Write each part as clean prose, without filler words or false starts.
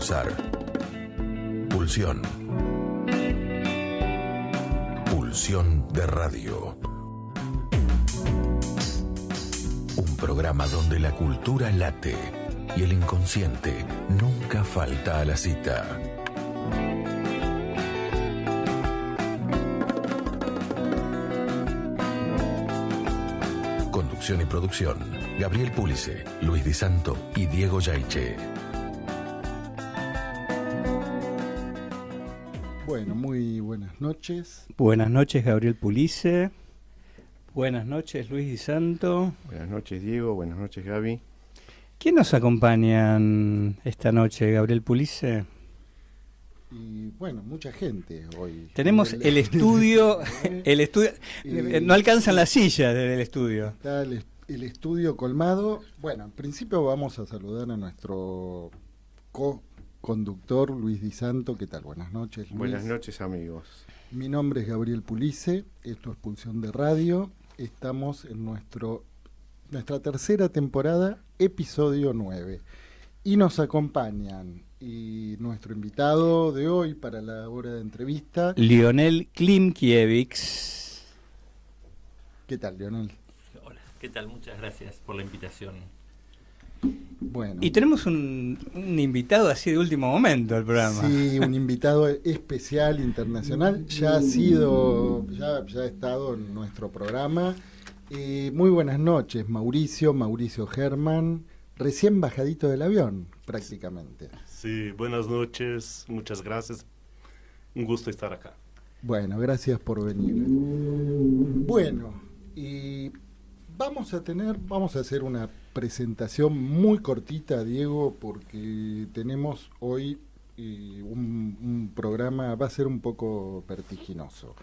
pulsar. Pulsión. Pulsión de radio. Un programa donde la cultura late y el inconsciente nunca falta a la cita. Conducción y producción: Gabriel Pulice, Luis Di Santo y Diego Yaiche. Bueno, muy buenas noches. Buenas noches, Gabriel Pulice. Buenas noches, Luis Di Santo. Buenas noches, Diego. Buenas noches, Gaby. ¿Quién nos acompañan esta noche, Gabriel Pulice? Y bueno, mucha gente hoy. Tenemos el estudio, no alcanzan las sillas desde el estudio. Está el estudio colmado. Bueno, en principio vamos a saludar a nuestro co-conductor, Luis Di Santo. ¿Qué tal? Buenas noches, Luis. Buenas noches, amigos. Mi nombre es Gabriel Pulice, esto es Pulsión de Radio. Estamos en nuestra tercera temporada, episodio 9. Y nos acompañan nuestro invitado de hoy para la hora de entrevista, Lionel Klimkiewicz. ¿Qué tal, Lionel? Hola, ¿qué tal? Muchas gracias por la invitación. Bueno. Y tenemos un invitado así de último momento al programa. Sí, un invitado especial internacional. Ya ha estado en nuestro programa. Muy buenas noches, Mauricio Germán, recién bajadito del avión, prácticamente. Sí, buenas noches, muchas gracias. Un gusto estar acá. Bueno, gracias por venir. Bueno, y vamos a hacer una presentación muy cortita, Diego, porque tenemos hoy un programa, va a ser un poco vertiginoso,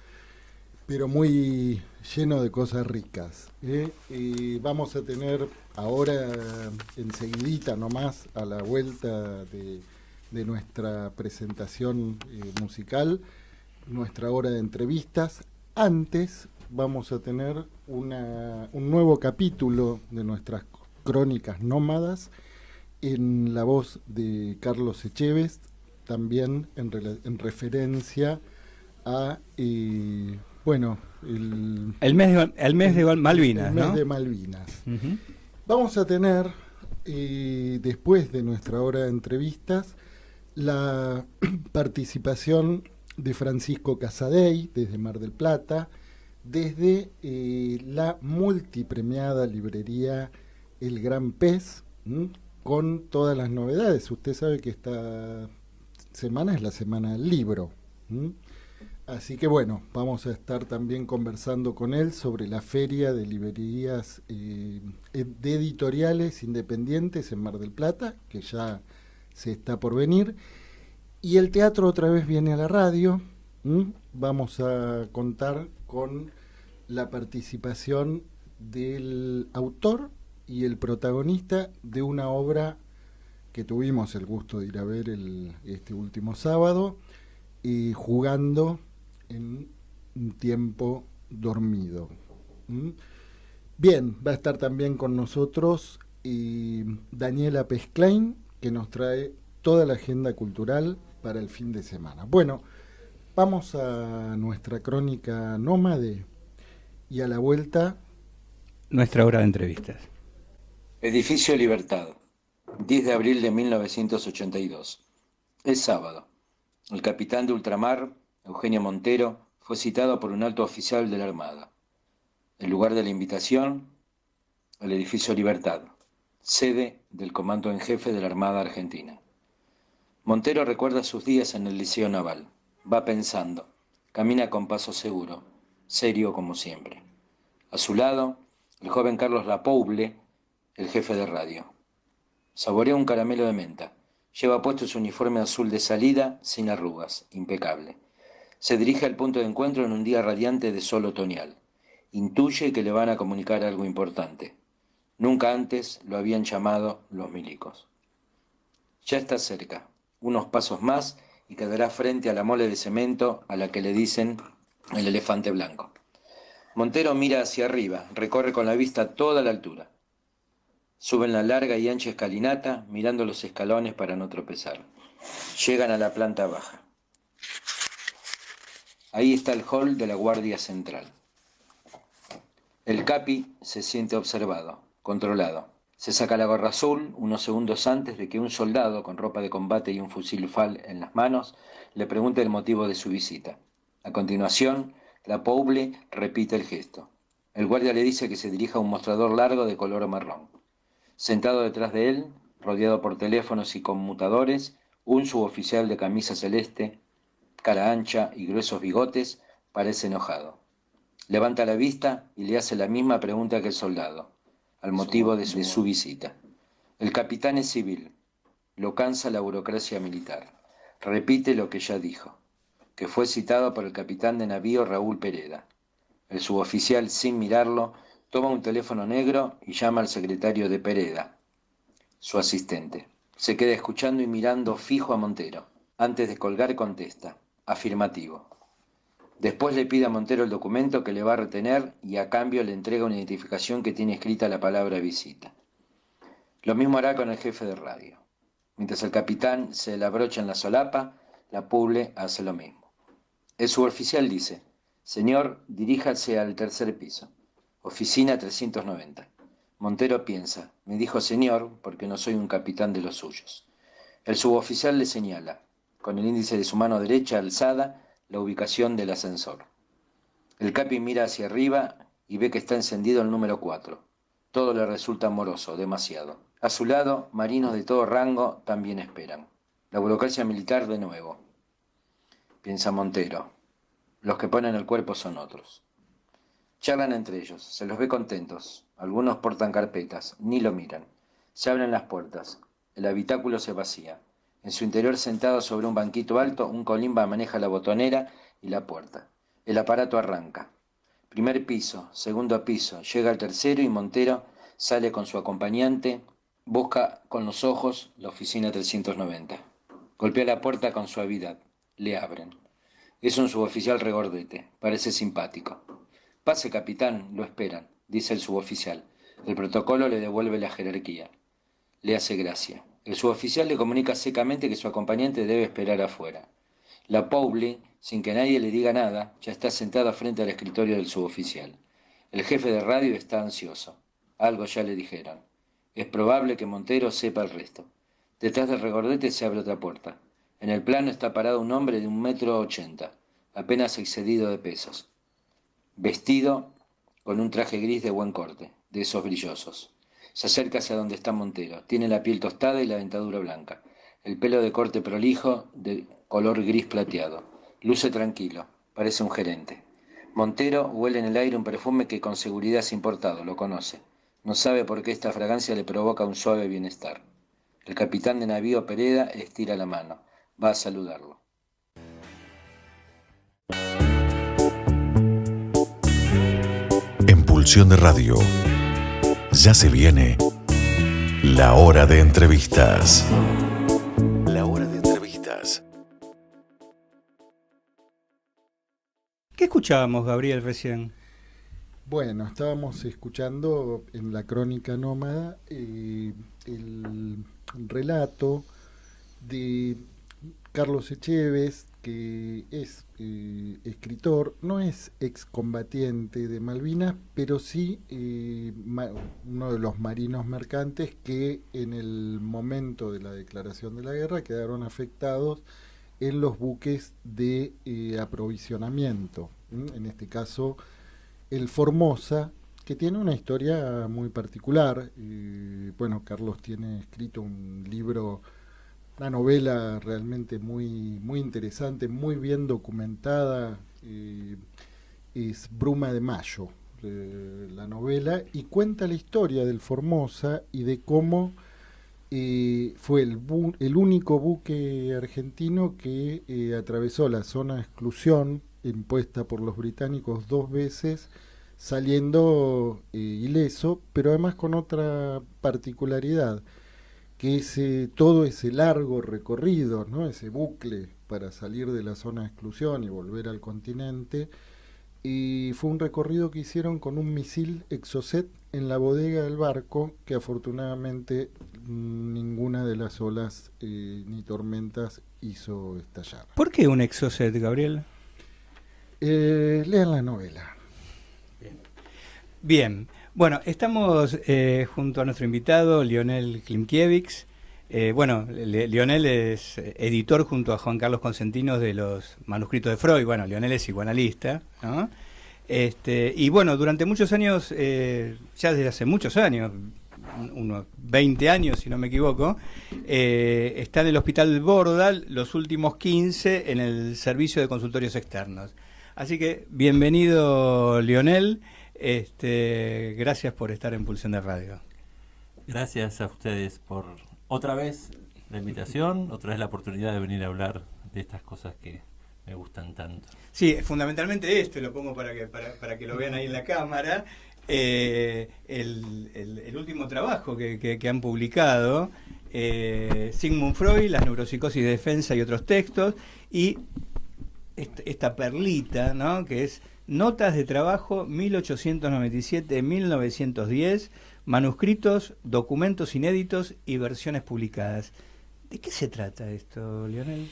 pero muy lleno de cosas ricas. Y vamos a tener ahora, enseguidita nomás, a la vuelta de nuestra presentación musical, nuestra hora de entrevistas. Antes vamos a tener un nuevo capítulo de nuestras crónicas nómadas en la voz de Carlos Echevest, también en referencia a el mes de Malvinas, el mes ¿no? de Malvinas. Uh-huh. Vamos a tener, después de nuestra hora de entrevistas, la participación de Francisco Casadei desde Mar del Plata, desde la multipremiada librería El Gran Pez, con todas las novedades. Usted sabe que esta semana es la semana del libro. Así que bueno, vamos a estar también conversando con él sobre la feria de librerías de editoriales independientes en Mar del Plata, que ya se está por venir. Y el teatro otra vez viene a la radio. Vamos a contar con la participación del autor y el protagonista de una obra que tuvimos el gusto de ir a ver este último sábado, Jugando en un tiempo dormido. Bien, va a estar también con nosotros Daniela Pesclain, que nos trae toda la agenda cultural para el fin de semana. Bueno, vamos a nuestra crónica nómade y a la vuelta nuestra hora de entrevistas. Edificio Libertad, 10 de abril de 1982. Es sábado. El capitán de ultramar, Eugenio Montero, fue citado por un alto oficial de la Armada. El lugar de la invitación, el edificio Libertad, sede del Comando en Jefe de la Armada Argentina. Montero recuerda sus días en el Liceo Naval. Va pensando, camina con paso seguro, serio como siempre. A su lado, el joven Carlos Lapouble, el jefe de radio. Saborea un caramelo de menta. Lleva puesto su uniforme azul de salida, sin arrugas, impecable. Se dirige al punto de encuentro en un día radiante de sol otoñal. Intuye que le van a comunicar algo importante. Nunca antes lo habían llamado los milicos. Ya está cerca. Unos pasos más y quedará frente a la mole de cemento a la que le dicen el elefante blanco. Montero mira hacia arriba, recorre con la vista toda la altura. Sube en la larga y ancha escalinata, mirando los escalones para no tropezar. Llegan a la planta baja. Ahí está el hall de la Guardia Central. El capi se siente observado, controlado. Se saca la gorra azul unos segundos antes de que un soldado con ropa de combate y un fusil FAL en las manos le pregunte el motivo de su visita. A continuación, la Pouble repite el gesto. El guardia le dice que se dirija a un mostrador largo de color marrón. Sentado detrás de él, rodeado por teléfonos y conmutadores, un suboficial de camisa celeste, cara ancha y gruesos bigotes, parece enojado. Levanta la vista y le hace la misma pregunta que el soldado, al motivo de su visita. El capitán es civil, lo cansa la burocracia militar. Repite lo que ya dijo, que fue citado por el capitán de navío Raúl Pereda. El suboficial, sin mirarlo, toma un teléfono negro y llama al secretario de Pereda, su asistente. Se queda escuchando y mirando fijo a Montero. Antes de colgar contesta, afirmativo. Después le pide a Montero el documento que le va a retener y a cambio le entrega una identificación que tiene escrita la palabra visita. Lo mismo hará con el jefe de radio. Mientras el capitán se la abrocha en la solapa, la Pouble hace lo mismo. El suboficial dice: señor, diríjase al tercer piso, oficina 390. Montero piensa: me dijo señor porque no soy un capitán de los suyos. El suboficial le señala, con el índice de su mano derecha alzada, la ubicación del ascensor. El capi mira hacia arriba y ve que está encendido el número 4. Todo le resulta moroso, demasiado. A su lado, marinos de todo rango también esperan. La burocracia militar de nuevo. Piensa Montero. Los que ponen el cuerpo son otros. Charlan entre ellos, se los ve contentos. Algunos portan carpetas, ni lo miran. Se abren las puertas. El habitáculo se vacía. En su interior, sentado sobre un banquito alto, un colimba maneja la botonera y la puerta. El aparato arranca. Primer piso, segundo piso, llega al tercero y Montero sale con su acompañante, busca con los ojos la oficina 390. Golpea la puerta con suavidad. Le abren. Es un suboficial regordete, parece simpático. Pase, capitán, lo esperan, dice el suboficial. El protocolo le devuelve la jerarquía. Le hace gracia. El suboficial le comunica secamente que su acompañante debe esperar afuera. La Pouble, sin que nadie le diga nada, ya está sentada frente al escritorio del suboficial. El jefe de radio está ansioso. Algo ya le dijeron. Es probable que Montero sepa el resto. Detrás del regordete se abre otra puerta. En el plano está parado un hombre de 1,80 m, apenas excedido de pesos. Vestido con un traje gris de buen corte, de esos brillosos. Se acerca hacia donde está Montero. Tiene la piel tostada y la dentadura blanca. El pelo de corte prolijo, de color gris plateado. Luce tranquilo. Parece un gerente. Montero huele en el aire un perfume que con seguridad es importado. Lo conoce. No sabe por qué esta fragancia le provoca un suave bienestar. El capitán de navío Pereda estira la mano. Va a saludarlo. En Pulsión de Radio, ya se viene la hora de entrevistas. La hora de entrevistas. ¿Qué escuchábamos, Gabriel, recién? Bueno, estábamos escuchando en la Crónica Nómada el relato de Carlos Echeves, que es escritor, no es excombatiente de Malvinas, pero sí uno de los marinos mercantes que en el momento de la declaración de la guerra quedaron afectados en los buques de aprovisionamiento, en este caso el Formosa, que tiene una historia muy particular. Bueno, Carlos tiene escrito un libro, una novela realmente muy, muy interesante, muy bien documentada, es Bruma de Mayo, la novela, y cuenta la historia del Formosa y de cómo fue el único buque argentino que atravesó la zona de exclusión impuesta por los británicos 2 veces, saliendo ileso, pero además con otra particularidad, que todo ese largo recorrido, ¿no? Ese bucle para salir de la zona de exclusión y volver al continente, y fue un recorrido que hicieron con un misil Exocet en la bodega del barco, que afortunadamente ninguna de las olas ni tormentas hizo estallar. ¿Por qué un Exocet, Gabriel? Lean la novela. Bien, bueno, estamos junto a nuestro invitado, Lionel Klimkiewicz. Lionel es editor junto a Juan Carlos Consentinos de los manuscritos de Freud. Bueno, Lionel es psicoanalista, ¿no? Y bueno, durante muchos años, ya desde hace muchos años, unos 20 años si no me equivoco, está en el Hospital Bordal, los últimos 15 en el servicio de consultorios externos. Así que bienvenido, Lionel. Gracias por estar en Pulsión de Radio. Gracias a ustedes por otra vez la invitación, otra vez la oportunidad de venir a hablar de estas cosas que me gustan tanto. Sí, fundamentalmente lo pongo para que lo vean ahí en la cámara. El último trabajo que han publicado, Sigmund Freud, las neuropsicosis de defensa y otros textos, y esta perlita, ¿no?, que es Notas de trabajo 1897-1910, manuscritos, documentos inéditos y versiones publicadas. ¿De qué se trata esto, Lionel?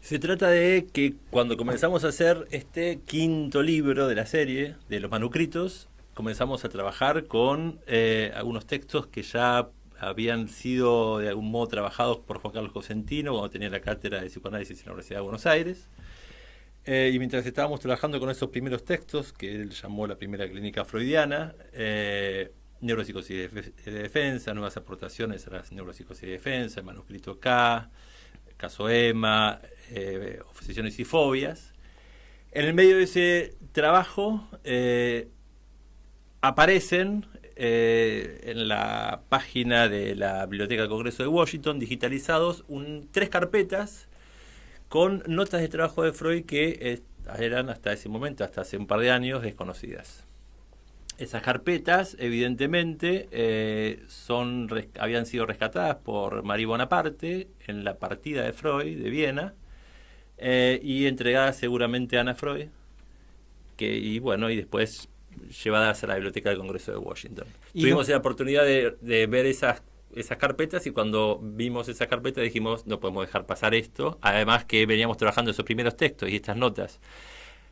Se trata de que cuando comenzamos a hacer este quinto libro de la serie, de los manuscritos, comenzamos a trabajar con algunos textos que ya habían sido de algún modo trabajados por Juan Carlos Cosentino cuando tenía la cátedra de psicoanálisis en la Universidad de Buenos Aires. Y mientras estábamos trabajando con esos primeros textos, que él llamó la primera clínica freudiana, neuropsicosis de defensa, nuevas aportaciones a las neuropsicosis de defensa, el manuscrito K, caso Emma, obsesiones y fobias. En el medio de ese trabajo aparecen en la página de la Biblioteca del Congreso de Washington, digitalizados, 3 carpetas con notas de trabajo de Freud que eran hasta ese momento, hasta hace un par de años, desconocidas. Esas carpetas, evidentemente, habían sido rescatadas por Marie Bonaparte en la partida de Freud de Viena y entregadas seguramente a Ana Freud, y después llevadas a la Biblioteca del Congreso de Washington. Tuvimos la oportunidad de ver esas carpetas, y cuando vimos esas carpetas dijimos, no podemos dejar pasar esto, además que veníamos trabajando esos primeros textos y estas notas.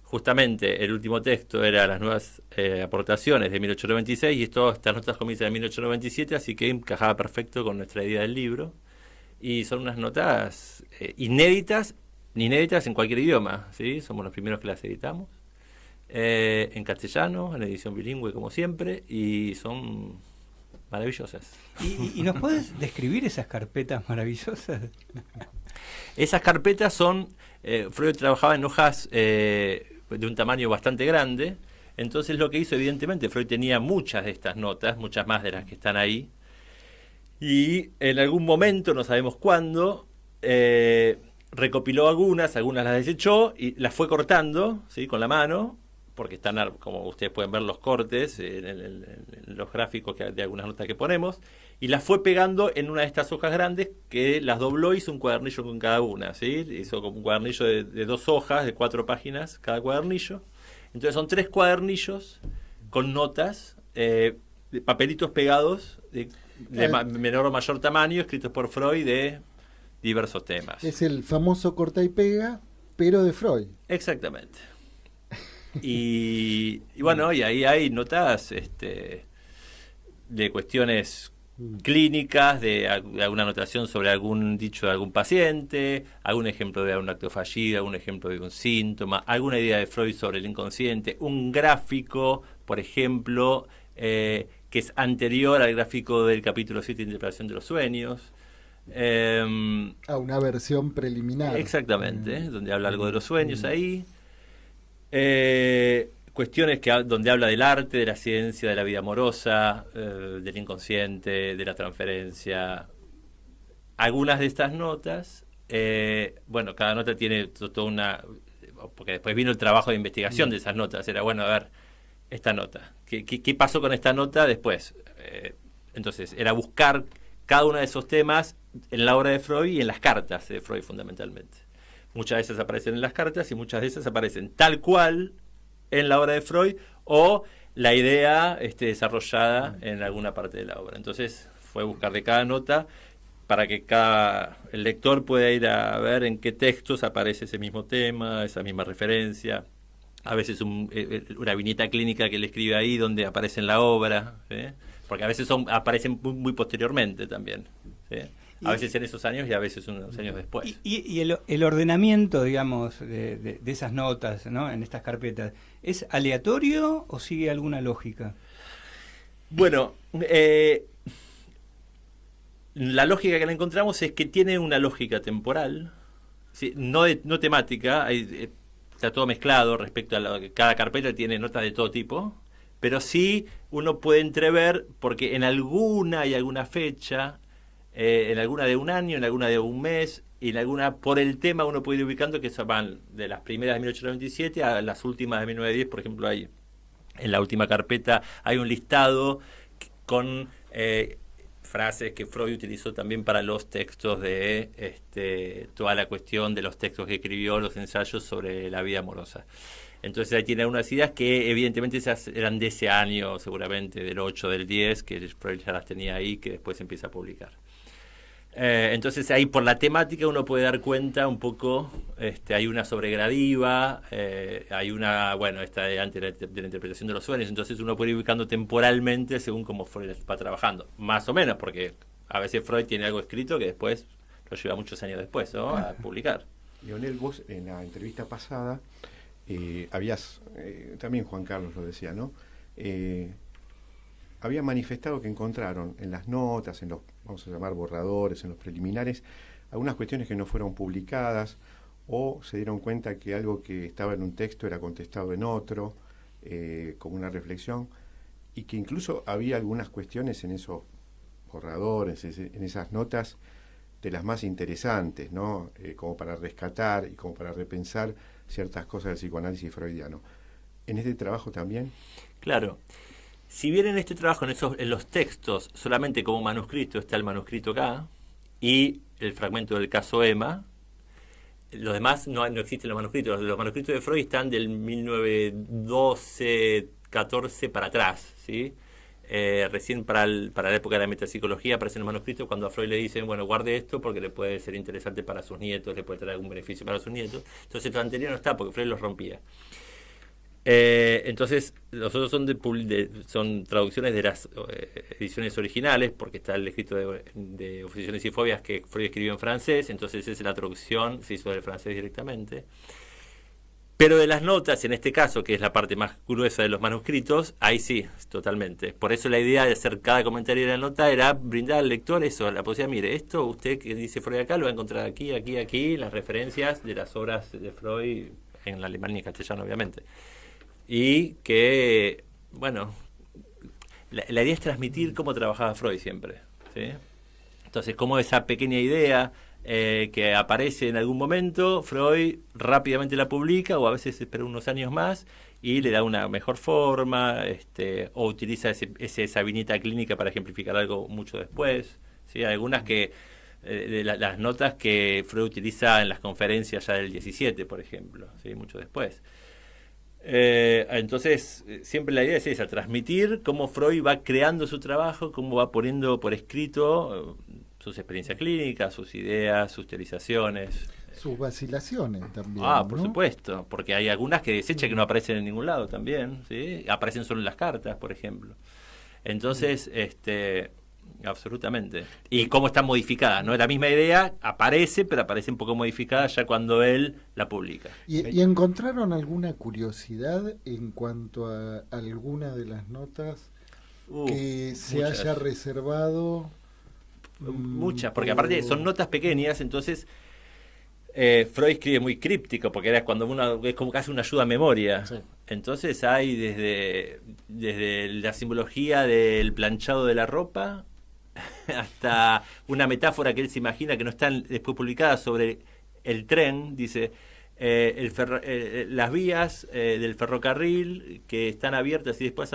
Justamente el último texto era las nuevas aportaciones de 1896, y todas estas notas comienzan en 1897, así que encajaba perfecto con nuestra idea del libro, y son unas notas inéditas en cualquier idioma, ¿sí? Somos los primeros que las editamos, en castellano, en edición bilingüe como siempre, y son maravillosas. ¿Y nos puedes describir esas carpetas maravillosas? Esas carpetas son... Freud trabajaba en hojas de un tamaño bastante grande, entonces lo que hizo, evidentemente, Freud tenía muchas de estas notas, muchas más de las que están ahí, y en algún momento, no sabemos cuándo, recopiló algunas las desechó y las fue cortando, ¿sí?, con la mano, porque están, como ustedes pueden ver, los cortes en los gráficos de algunas notas que ponemos, y las fue pegando en una de estas hojas grandes, que las dobló y hizo un cuadernillo con cada una, ¿sí? Hizo como un cuadernillo de 2 hojas, de 4 páginas cada cuadernillo. Entonces son 3 cuadernillos con notas, de papelitos pegados de menor o mayor tamaño, escritos por Freud de diversos temas. Es el famoso corta y pega, pero de Freud. Exactamente. Y ahí hay notas de cuestiones clínicas, de alguna anotación sobre algún dicho de algún paciente, algún ejemplo de un acto fallido, algún ejemplo de un síntoma, alguna idea de Freud sobre el inconsciente, un gráfico, por ejemplo, que es anterior al gráfico del capítulo 7 de Interpretación de los Sueños. A una versión preliminar. Exactamente, donde habla algo de los sueños ahí. Cuestiones donde habla del arte, de la ciencia, de la vida amorosa, del inconsciente, de la transferencia. Algunas de estas notas, cada nota tiene toda una... Porque después vino el trabajo de investigación de esas notas. Era a ver, esta nota. ¿Qué pasó con esta nota después? Entonces, era buscar cada uno de esos temas en la obra de Freud y en las cartas de Freud, fundamentalmente. Muchas de esas aparecen en las cartas y muchas de esas aparecen tal cual en la obra de Freud o la idea desarrollada en alguna parte de la obra. Entonces fue buscar de cada nota para que el lector pueda ir a ver en qué textos aparece ese mismo tema, esa misma referencia. A veces una viñeta clínica que él escribe ahí donde aparece en la obra, ¿sí? Porque a veces aparecen muy posteriormente también, ¿sí? A veces en esos años y a veces unos años después. Y el ordenamiento, digamos, de esas notas, ¿no?, en estas carpetas, ¿es aleatorio o sigue alguna lógica? Bueno, la lógica que le encontramos es que tiene una lógica temporal, ¿sí? No temática, está todo mezclado respecto a cada carpeta tiene notas de todo tipo, pero sí uno puede entrever, porque en alguna hay alguna fecha, en alguna de un año, en alguna de un mes, y en alguna por el tema uno puede ir ubicando que van de las primeras de 1897 a las últimas de 1910, por ejemplo, hay en la última carpeta hay un listado con frases que Freud utilizó también para los textos de toda la cuestión de los textos que escribió, los ensayos sobre la vida amorosa. Entonces ahí tiene algunas ideas que evidentemente esas eran de ese año, seguramente del 8, del 10, que Freud ya las tenía ahí, que después empieza a publicar. Entonces ahí por la temática uno puede dar cuenta un poco, hay una sobregradiva, hay una, esta antes de la interpretación de los sueños, entonces uno puede ir ubicando temporalmente según cómo Freud va trabajando, más o menos, porque a veces Freud tiene algo escrito que después lo lleva muchos años después, ¿no?, a publicar. Lionel, vos en la entrevista pasada habías, también Juan Carlos lo decía, ¿no?, había manifestado que encontraron en las notas, en los, vamos a llamar borradores, en los preliminares, algunas cuestiones que no fueron publicadas, o se dieron cuenta que algo que estaba en un texto era contestado en otro, como una reflexión, y que incluso había algunas cuestiones en esos borradores, en esas notas, de las más interesantes, ¿no?, como para rescatar y como para repensar ciertas cosas del psicoanálisis freudiano. ¿En este trabajo también? Claro. Si bien en este trabajo, en los textos, solamente como manuscrito está el manuscrito acá y el fragmento del caso Emma, los demás no existen los manuscritos. Los manuscritos de Freud están del 1912, 14 para atrás, ¿sí? Recién para la época de la metapsicología aparecen los manuscritos cuando a Freud le dicen, bueno, guarde esto porque le puede ser interesante para sus nietos, le puede traer algún beneficio para sus nietos. Entonces lo anterior no está porque Freud los rompía. Entonces los otros son traducciones de las ediciones originales, porque está el escrito de Oposiciones y Fobias que Freud escribió en francés, entonces esa es la traducción, se hizo del francés directamente. Pero de las notas, en este caso, que es la parte más gruesa de los manuscritos, ahí sí, totalmente. Por eso la idea de hacer cada comentario de la nota era brindar al lector eso, la posibilidad, mire, esto usted que dice Freud acá lo va a encontrar aquí, las referencias de las obras de Freud en alemán y en castellano, obviamente. Y que, bueno, la idea es transmitir cómo trabajaba Freud siempre, ¿sí? Entonces, cómo esa pequeña idea que aparece en algún momento, Freud rápidamente la publica, o a veces espera unos años más, y le da una mejor forma, o utiliza esa viñeta clínica para ejemplificar algo mucho después, ¿sí? Algunas que, las notas que Freud utiliza en las conferencias ya del 17, por ejemplo, ¿sí? Mucho después. Entonces siempre la idea es esa, transmitir cómo Freud va creando su trabajo, cómo va poniendo por escrito sus experiencias clínicas, sus ideas, sus teorizaciones, sus vacilaciones también, por ¿no? supuesto, porque hay algunas que desecha que no aparecen en ningún lado también, ¿sí? Aparecen solo en las cartas, por ejemplo. Entonces absolutamente. Y cómo están modificadas, ¿no? La misma idea aparece, pero aparece un poco modificada ya cuando él la publica. ¿Y encontraron alguna curiosidad en cuanto a alguna de las notas que se muchas. haya reservado? Muchas, porque aparte son notas pequeñas, entonces Freud escribe muy críptico, porque era cuando uno es como casi una ayuda a memoria. Sí. Entonces hay desde la simbología del planchado de la ropa hasta una metáfora que él se imagina que no está después publicada sobre el tren, dice las vías del ferrocarril que están abiertas y después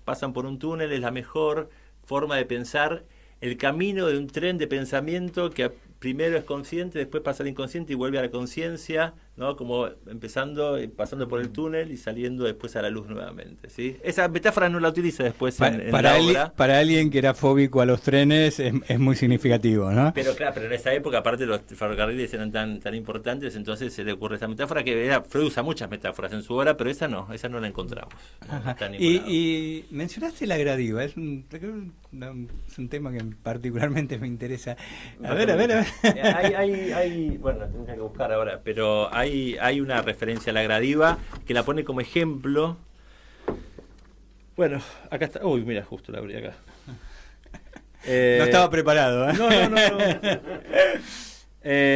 pasan por un túnel es la mejor forma de pensar el camino de un tren de pensamiento que primero es consciente, después pasa al inconsciente y vuelve a la conciencia, ¿no? Como empezando, pasando por el túnel y saliendo después a la luz nuevamente, ¿sí? Esa metáfora no la utiliza después en la obra. Para alguien que era fóbico a los trenes es muy significativo, ¿no? Pero claro, pero en esa época, aparte los ferrocarriles eran tan importantes, entonces se le ocurre esta metáfora que Freud usa muchas metáforas en su obra, pero esa no la encontramos. No está en ningún lado. Y mencionaste la gradiva, es un tema que particularmente me interesa. A ver. Hay, bueno, tendría que buscar ahora, pero hay una referencia a la gradiva que la pone como ejemplo. Bueno, acá está. Uy, mira, justo la abrí acá. No estaba preparado, ¿eh? No.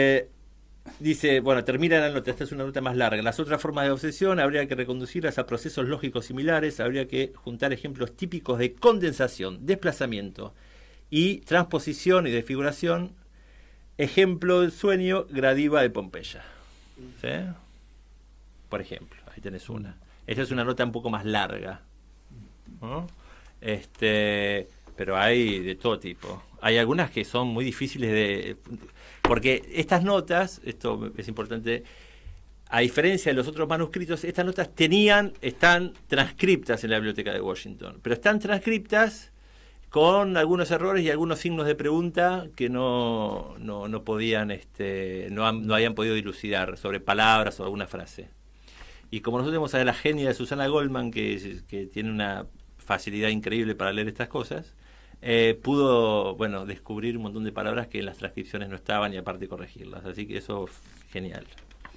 Dice, bueno, termina la nota, esta es una nota más larga. Las otras formas de obsesión habría que reconducirlas a procesos lógicos similares, habría que juntar ejemplos típicos de condensación, desplazamiento y transposición y desfiguración. Ejemplo del sueño, gradiva de Pompeya. ¿Sí? Por ejemplo, ahí tenés una. Esta es una nota un poco más larga, ¿no? Pero hay de todo tipo. Hay algunas que son muy difíciles de... Porque estas notas, esto es importante, a diferencia de los otros manuscritos, estas notas están transcriptas en la Biblioteca de Washington, pero están transcriptas con algunos errores y algunos signos de pregunta que no podían, no habían podido dilucidar sobre palabras o alguna frase. Y como nosotros tenemos a la genia de Susana Goldman, que tiene una facilidad increíble para leer estas cosas, pudo, descubrir un montón de palabras que en las transcripciones no estaban y aparte corregirlas. Así que eso es genial.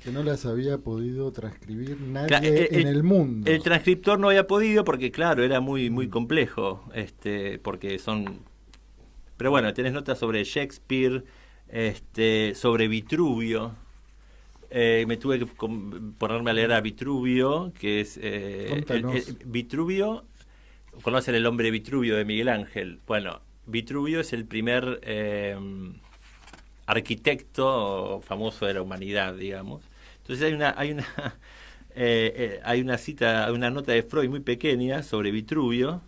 Que no las había podido transcribir nadie en el mundo. El transcriptor no había podido porque, claro, era muy complejo, porque son... Pero bueno, tenés notas sobre Shakespeare, sobre Vitruvio. Me tuve que ponerme a leer a Vitruvio, que es... Vitruvio, ¿conocen El hombre Vitruvio de Miguel Ángel? Bueno, Vitruvio es el primer... arquitecto famoso de la humanidad, digamos. Entonces hay una nota de Freud muy pequeña sobre Vitruvio,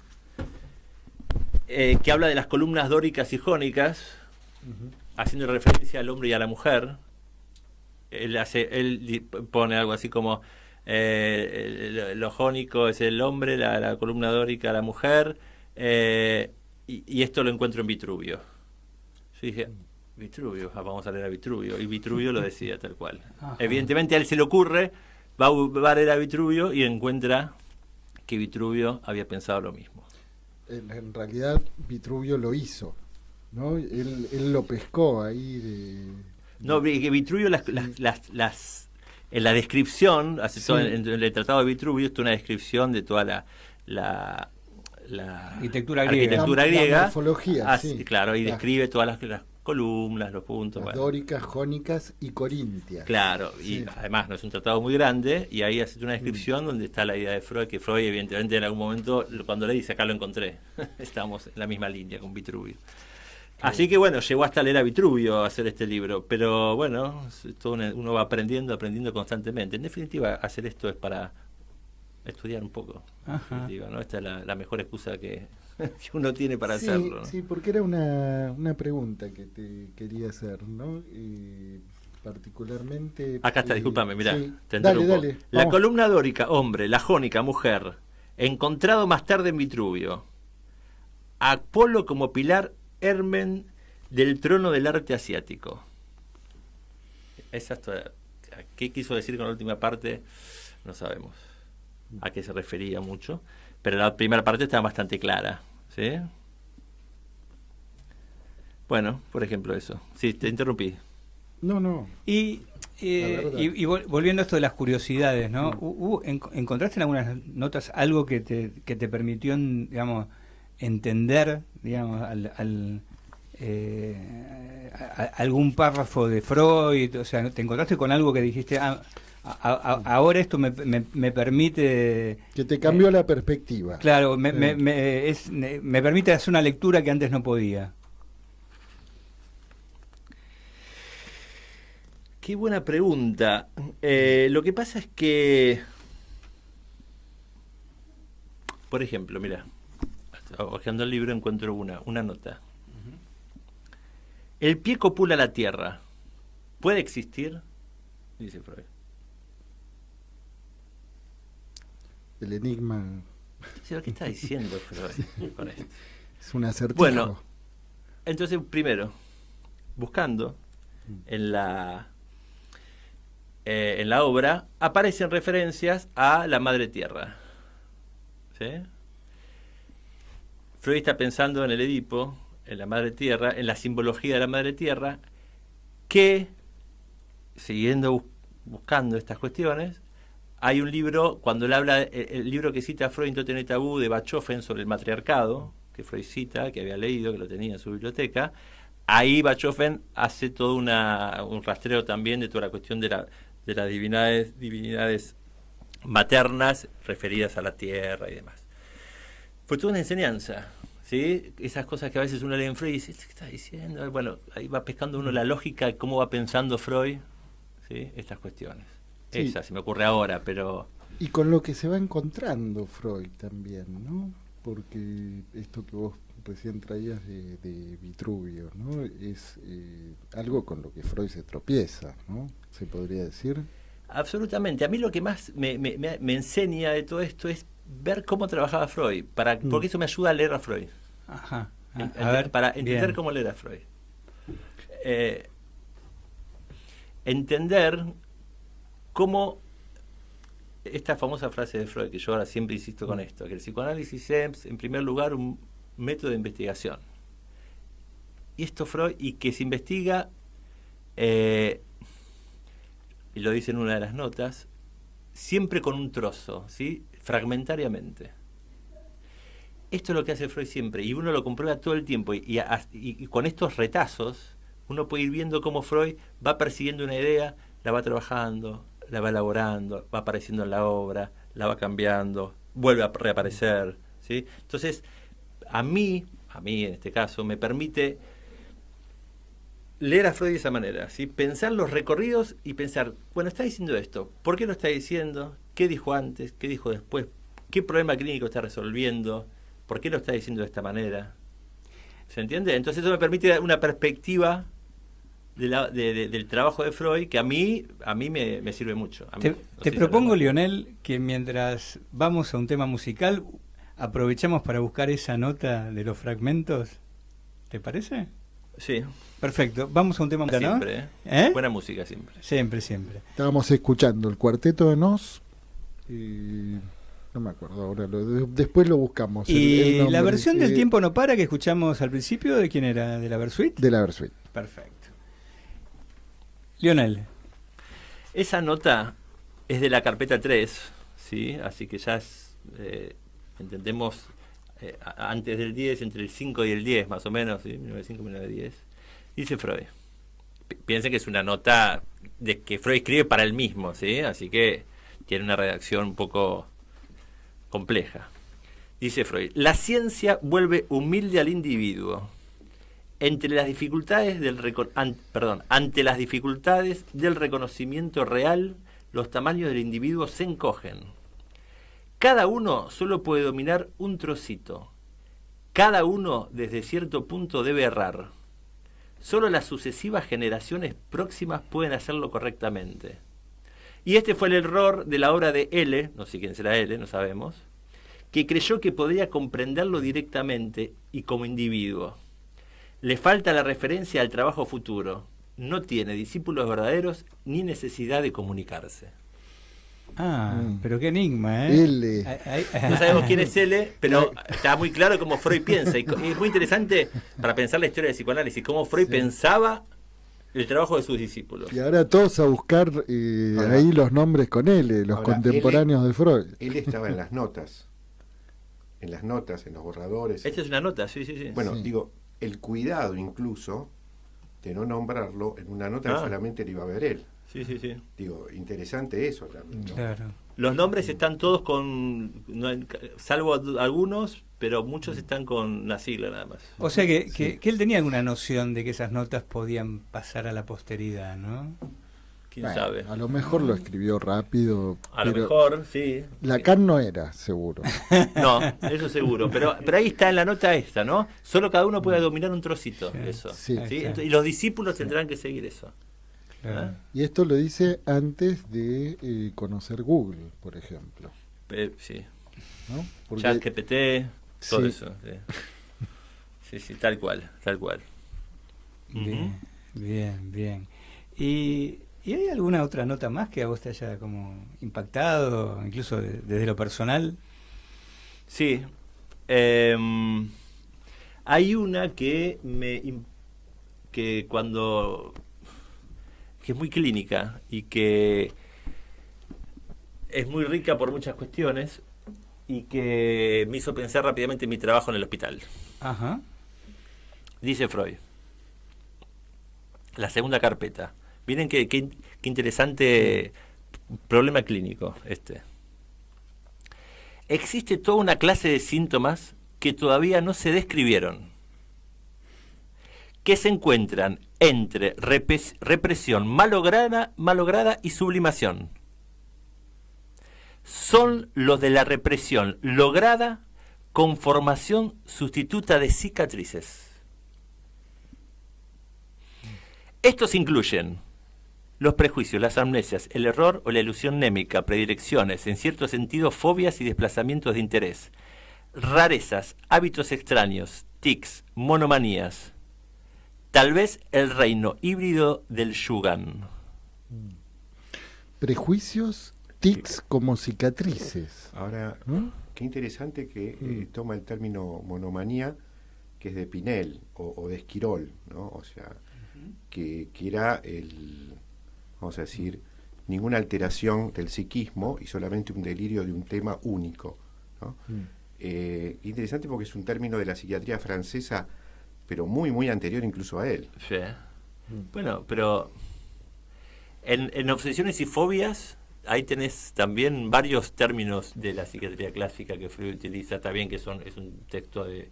que habla de las columnas dóricas y jónicas, haciendo referencia al hombre y a la mujer. Él pone algo así como lo jónico es el hombre, la columna dórica la mujer, y esto lo encuentro en Vitruvio. Yo dije, Vitruvio, vamos a leer a Vitruvio, y Vitruvio lo decía tal cual. Ajá. Evidentemente a él se le ocurre, va a leer a Vitruvio y encuentra que Vitruvio había pensado lo mismo. En realidad Vitruvio lo hizo, ¿no? Él lo pescó ahí No, que Vitruvio en la descripción, sí. En el tratado de Vitruvio, está una descripción de toda la arquitectura griega. La morfología, sí. Claro, y describe todas las columnas, los puntos. Las dóricas, jónicas y corintias. Claro, y además no es un tratado muy grande, y ahí hace una descripción donde está la idea de Freud, que Freud evidentemente en algún momento, cuando le dice acá lo encontré, estamos en la misma línea con Vitruvio. Así que bueno, llegó hasta leer a Vitruvio a hacer este libro, pero bueno, uno va aprendiendo constantemente. En definitiva, hacer esto es para estudiar un poco. ¿No? Esta es la mejor excusa que uno tiene para hacerlo, ¿no? Sí, porque era una pregunta que te quería hacer, ¿no? Particularmente... Acá está, discúlpame, mirá, sí. Te interrumpo. Dale, la columna dórica, hombre, la jónica, mujer, encontrado más tarde en Vitruvio. Apolo como pilar Hermen del trono del arte asiático. ¿Qué quiso decir con la última parte? No sabemos a qué se refería mucho, pero la primera parte está bastante clara, ¿sí? Bueno, por ejemplo eso. Sí, te interrumpí. No. Y volviendo a esto de las curiosidades, ¿no? ¿Encontraste en algunas notas algo que te permitió, digamos, entender, digamos, algún párrafo de Freud? O sea, ¿te encontraste con algo que dijiste, ahora esto me permite... Que te cambió la perspectiva. Claro, me permite hacer una lectura que antes no podía. Qué buena pregunta. Lo que pasa es que, por ejemplo, mira, hojeando el libro encuentro una nota. El pie copula la tierra. ¿Puede existir? Dice Freud. El enigma ¿Qué está diciendo Freud con esto? es un acertijo. Bueno, entonces, primero, buscando en la obra, aparecen referencias a la Madre Tierra. ¿Sí? Freud está pensando en el Edipo, en la Madre Tierra, en la simbología de la Madre Tierra, que, siguiendo buscando estas cuestiones, hay un libro, cuando él habla, el libro que cita Freud, Totem et Tabú, de Bachofen, sobre el matriarcado, que Freud cita, que había leído, que lo tenía en su biblioteca. Ahí Bachofen hace todo un rastreo también de toda la cuestión de las divinidades maternas referidas a la tierra y demás. Fue toda una enseñanza, ¿sí? Esas cosas que a veces uno lee en Freud y dice, ¿qué está diciendo? Bueno, ahí va pescando uno la lógica de cómo va pensando Freud, ¿sí? Estas cuestiones. Sí. Esa se me ocurre ahora, pero... Y con lo que se va encontrando Freud también, ¿no? Porque esto que vos recién traías de Vitruvio, ¿no? Es algo con lo que Freud se tropieza, ¿no? Se podría decir. Absolutamente. A mí lo que más me enseña de todo esto es ver cómo trabajaba Freud, porque eso me ayuda a leer a Freud. Ajá. Para entender bien. cómo leer a Freud. Entender cómo esta famosa frase de Freud, que yo ahora siempre insisto con esto, que el psicoanálisis es, en primer lugar, un método de investigación. Y esto Freud, y que se investiga, y lo dice en una de las notas, siempre con un trozo, ¿sí? Fragmentariamente. Esto es lo que hace Freud siempre, y uno lo comprueba todo el tiempo, y con estos retazos, uno puede ir viendo cómo Freud va persiguiendo una idea, la va trabajando, la va elaborando, va apareciendo en la obra, la va cambiando, vuelve a reaparecer, ¿sí? Entonces, a mí en este caso, me permite leer a Freud de esa manera, ¿sí? Pensar los recorridos y pensar, bueno, está diciendo esto, ¿por qué lo está diciendo? ¿Qué dijo antes? ¿Qué dijo después? ¿Qué problema clínico está resolviendo? ¿Por qué lo está diciendo de esta manera? ¿Se entiende? Entonces eso me permite dar una perspectiva del trabajo de Freud que a mí me sirve mucho. Te propongo, Lionel, que mientras vamos a un tema musical, aprovechamos para buscar esa nota de los fragmentos. ¿Te parece? Sí. Perfecto. Vamos a un tema musical, ¿no? Siempre, ¿Eh? Buena música siempre. Siempre. Estábamos escuchando el Cuarteto de Nos y no me acuerdo ahora, después lo buscamos. Y el nombre, la versión del Tiempo no para que escuchamos al principio, ¿de quién era? ¿De la Versuit? de la Versuit. Perfecto. Lionel. Esa nota es de la carpeta 3, ¿sí? Así que ya entendemos antes del 10, entre el 5 y el 10 más o menos, ¿sí? 1905 y 1910. Dice Freud. Piensen que es una nota de que Freud escribe para él mismo, ¿sí? Así que tiene una redacción un poco compleja. Dice Freud, la ciencia vuelve humilde al individuo. Ante las dificultades del reconocimiento real, los tamaños del individuo se encogen. Cada uno solo puede dominar un trocito. Cada uno desde cierto punto debe errar. Solo las sucesivas generaciones próximas pueden hacerlo correctamente. Y este fue el error de la obra de L, no sé quién será L, no sabemos, que creyó que podría comprenderlo directamente y como individuo. Le falta la referencia al trabajo futuro. No tiene discípulos verdaderos ni necesidad de comunicarse. Pero qué enigma, ¿eh? L. No sabemos quién es L, pero está muy claro cómo Freud piensa. Y es muy interesante para pensar la historia del psicoanálisis, cómo Freud pensaba el trabajo de sus discípulos. Y ahora todos a buscar ahí los nombres con L, los contemporáneos de Freud. Él estaba en las notas. En las notas, en los borradores. Esta es una nota, sí. Bueno, Sí. digo, el cuidado incluso de no nombrarlo en una nota que solamente le iba a ver él. Sí. Digo, interesante eso también, ¿no? Claro. Los nombres están todos salvo algunos, pero muchos están con una sigla nada más. O sea que él tenía alguna noción de que esas notas podían pasar a la posteridad, ¿no? ¿Quién Bueno, sabe? a lo mejor lo escribió rápido. A lo pero mejor, sí. Lacan no era, seguro. No, eso seguro. Pero ahí está en la nota esta, ¿no? Solo cada uno puede dominar un trocito, eso. Sí. ¿Sí? Y los discípulos tendrán que seguir eso. Claro. Y esto lo dice antes de conocer Google, por ejemplo. Sí. ¿no? Porque- ChatGPT, todo Sí. eso. Sí, tal cual. Bien, bien. ¿Y hay alguna otra nota más que a vos te haya como impactado, incluso desde lo personal? Sí. Hay una que que es muy clínica y que es muy rica por muchas cuestiones y que me hizo pensar rápidamente en mi trabajo en el hospital. Ajá. Dice Freud. La segunda carpeta. Miren qué interesante problema clínico este. Existe toda una clase de síntomas que todavía no se describieron, que se encuentran entre represión malograda y sublimación. Son los de la represión lograda con formación sustituta de cicatrices. Estos incluyen los prejuicios, las amnesias, el error o la ilusión némica, predilecciones, en cierto sentido fobias y desplazamientos de interés, rarezas, hábitos extraños, tics, monomanías. Tal vez el reino híbrido del Shugan. Prejuicios, tics como cicatrices. Ahora, ¿no? qué interesante que toma el término monomanía, que es de Pinel o de Esquirol, ¿no? O sea, que era vamos a decir, ninguna alteración del psiquismo y solamente un delirio de un tema único, ¿no? Interesante porque es un término de la psiquiatría francesa, pero muy, muy anterior incluso a él. Sí. Bueno, pero en obsesiones y fobias, ahí tenés también varios términos de la psiquiatría clásica que Freud utiliza, está bien que es un texto de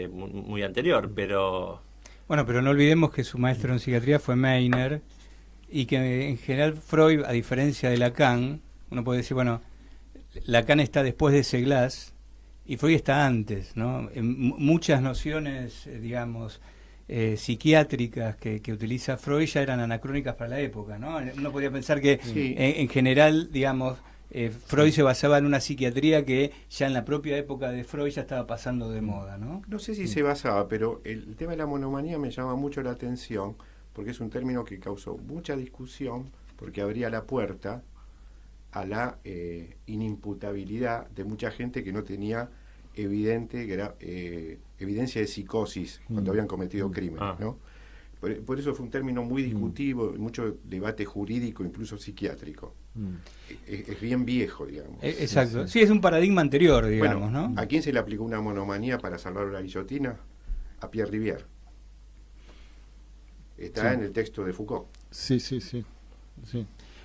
muy anterior, pero... Bueno, pero no olvidemos que su maestro en psiquiatría fue Meiner y que en general Freud, a diferencia de Lacan, uno puede decir, bueno, Lacan está después de Seglas y Freud está antes, ¿no? Muchas nociones, digamos, psiquiátricas que utiliza Freud ya eran anacrónicas para la época, ¿no? Uno podría pensar que Sí. en general, digamos, Freud se basaba en una psiquiatría que ya en la propia época de Freud ya estaba pasando de moda, ¿no? No sé si se basaba, pero el tema de la monomanía me llama mucho la atención, porque es un término que causó mucha discusión, porque abría la puerta a la inimputabilidad de mucha gente que no tenía evidencia de psicosis cuando habían cometido crímenes, ¿no? Por eso fue un término muy discutivo, mucho debate jurídico, incluso psiquiátrico. Es bien viejo, digamos. Exacto. Sí, es un paradigma anterior, digamos, Bueno, ¿no? ¿a quién se le aplicó una monomanía para salvar la guillotina? A Pierre Rivière. Está en el texto de Foucault. Sí.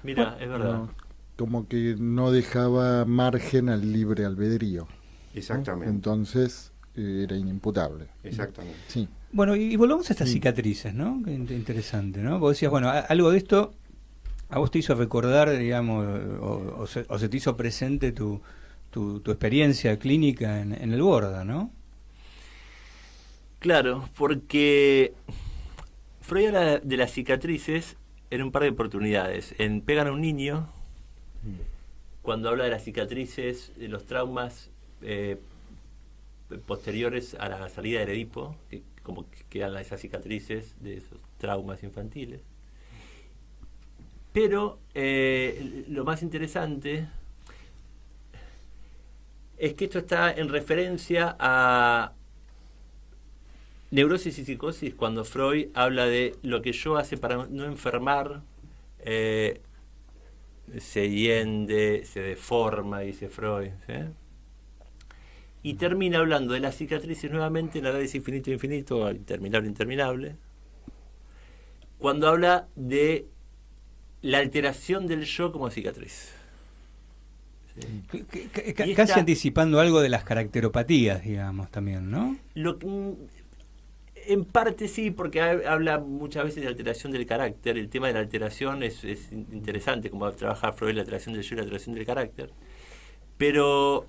Mira, es verdad. No, como que no dejaba margen al libre albedrío, ¿no? Exactamente. Entonces era inimputable. Exactamente. Sí. Bueno, y volvamos a estas cicatrices, ¿no? Qué interesante, ¿no? Vos decías, bueno, algo de esto a vos te hizo recordar, digamos, o se te hizo presente tu experiencia clínica en el Borda, ¿no? Claro, porque Freud habla de las cicatrices en un par de oportunidades. En Pegan a un niño, cuando habla de las cicatrices, de los traumas posteriores a la salida del Edipo, que como que quedan esas cicatrices de esos traumas infantiles. Pero lo más interesante es que esto está en referencia a neurosis y psicosis, cuando Freud habla de lo que yo hace para no enfermar, se hiende, se deforma, dice Freud, ¿sí? Y termina hablando de las cicatrices nuevamente en Análisis infinito, interminable, cuando habla de la alteración del yo como cicatriz. ¿Sí? Casi anticipando algo de las caracteropatías, digamos, también, ¿no? En parte sí, porque habla muchas veces de alteración del carácter. El tema de la alteración es interesante, como trabaja Freud, la alteración del yo y la alteración del carácter. Pero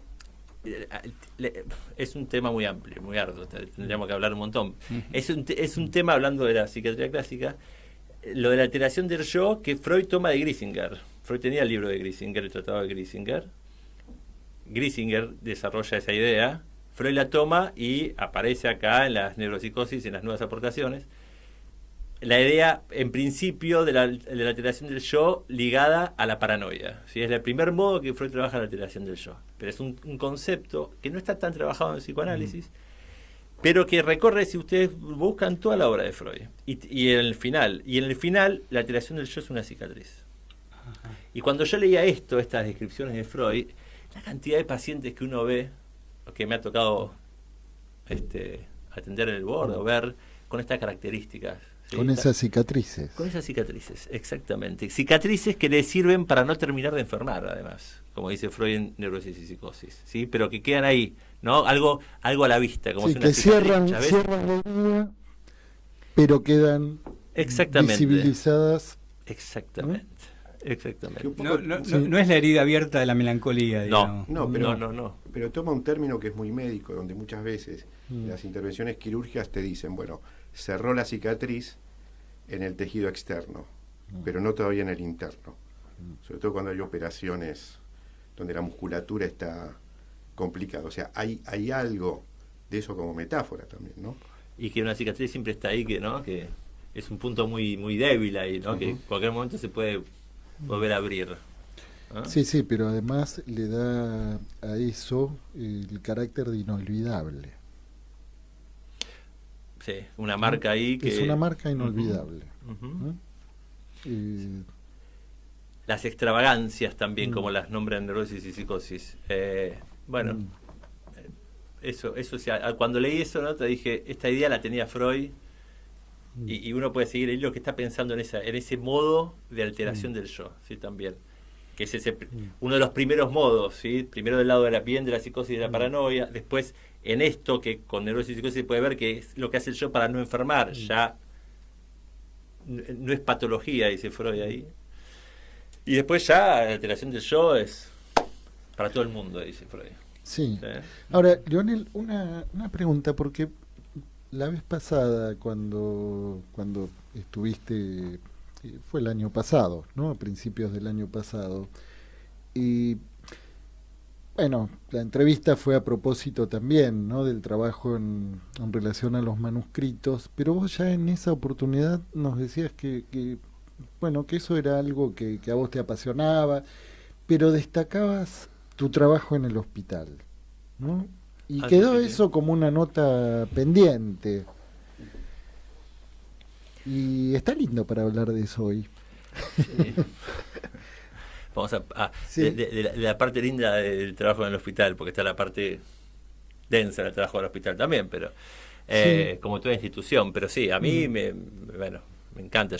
es un tema muy amplio, muy arduo, tendríamos que hablar un montón. Es un tema, hablando de la psiquiatría clásica, lo de la alteración del yo que Freud toma de Grisinger. Freud tenía el libro de Grisinger, el tratado de Grisinger, Griesinger desarrolla esa idea, Freud la toma y aparece acá en las neuropsicosis, en las nuevas aportaciones. La idea, en principio, de la alteración del yo ligada a la paranoia. ¿Sí? Es el primer modo que Freud trabaja la alteración del yo. Pero es un concepto que no está tan trabajado en el psicoanálisis, pero que recorre, si ustedes buscan, toda la obra de Freud. Y en el final, la alteración del yo es una cicatriz. Ajá. Y cuando yo leía estas descripciones de Freud, la cantidad de pacientes que uno ve, que me ha tocado atender en el borde o ver con estas características. ¿Sí? Con esas cicatrices. Con esas cicatrices, exactamente. Cicatrices que le sirven para no terminar de enfermar, además, como dice Freud en Neurosis y Psicosis, ¿sí? Pero que quedan ahí, ¿no? Algo a la vista, como sí, si una que cierran la herida, pero quedan exactamente visibilizadas. Exactamente. Exactamente. No es la herida abierta de la melancolía, digamos. No, pero toma un término que es muy médico, donde muchas veces las intervenciones quirúrgicas te dicen, bueno, cerró la cicatriz en el tejido externo, pero no todavía en el interno. Sobre todo cuando hay operaciones donde la musculatura está complicada. O sea, hay algo de eso como metáfora también, ¿no? Y que una cicatriz siempre está ahí, que es un punto muy, muy débil ahí, ¿no? Que en cualquier momento se puede volver a abrir. ¿Ah? Sí, pero además le da a eso el carácter de inolvidable. Sí, una marca ahí que... Es una marca inolvidable. Las extravagancias también, como las nombran Neurosis y Psicosis. Eso cuando leí eso, ¿no? Te dije, esta idea la tenía Freud, y uno puede seguir ahí lo que está pensando en ese modo de alteración del yo, ¿sí? También. Que es uno de los primeros modos, ¿sí? Primero del lado de la bien de la psicosis y de la paranoia, después en esto que con neurosis y psicosis se puede ver que es lo que hace el yo para no enfermar, ya no es patología, dice Freud ahí. Y después ya la alteración del yo es para todo el mundo, dice Freud. Sí. Ahora, Lionel, una pregunta, porque la vez pasada cuando estuviste, fue el año pasado, ¿no? A principios del año pasado. Y bueno, la entrevista fue a propósito también, ¿no? Del trabajo en relación a los manuscritos, pero vos ya en esa oportunidad nos decías que eso era algo que a vos te apasionaba, pero destacabas tu trabajo en el hospital, ¿no? Y quedó eso como una nota pendiente. Y está lindo para hablar de eso hoy. Sí. Vamos de la parte linda del trabajo en el hospital, porque está la parte densa del trabajo del hospital también, pero como toda institución. Pero sí, a mí me encanta.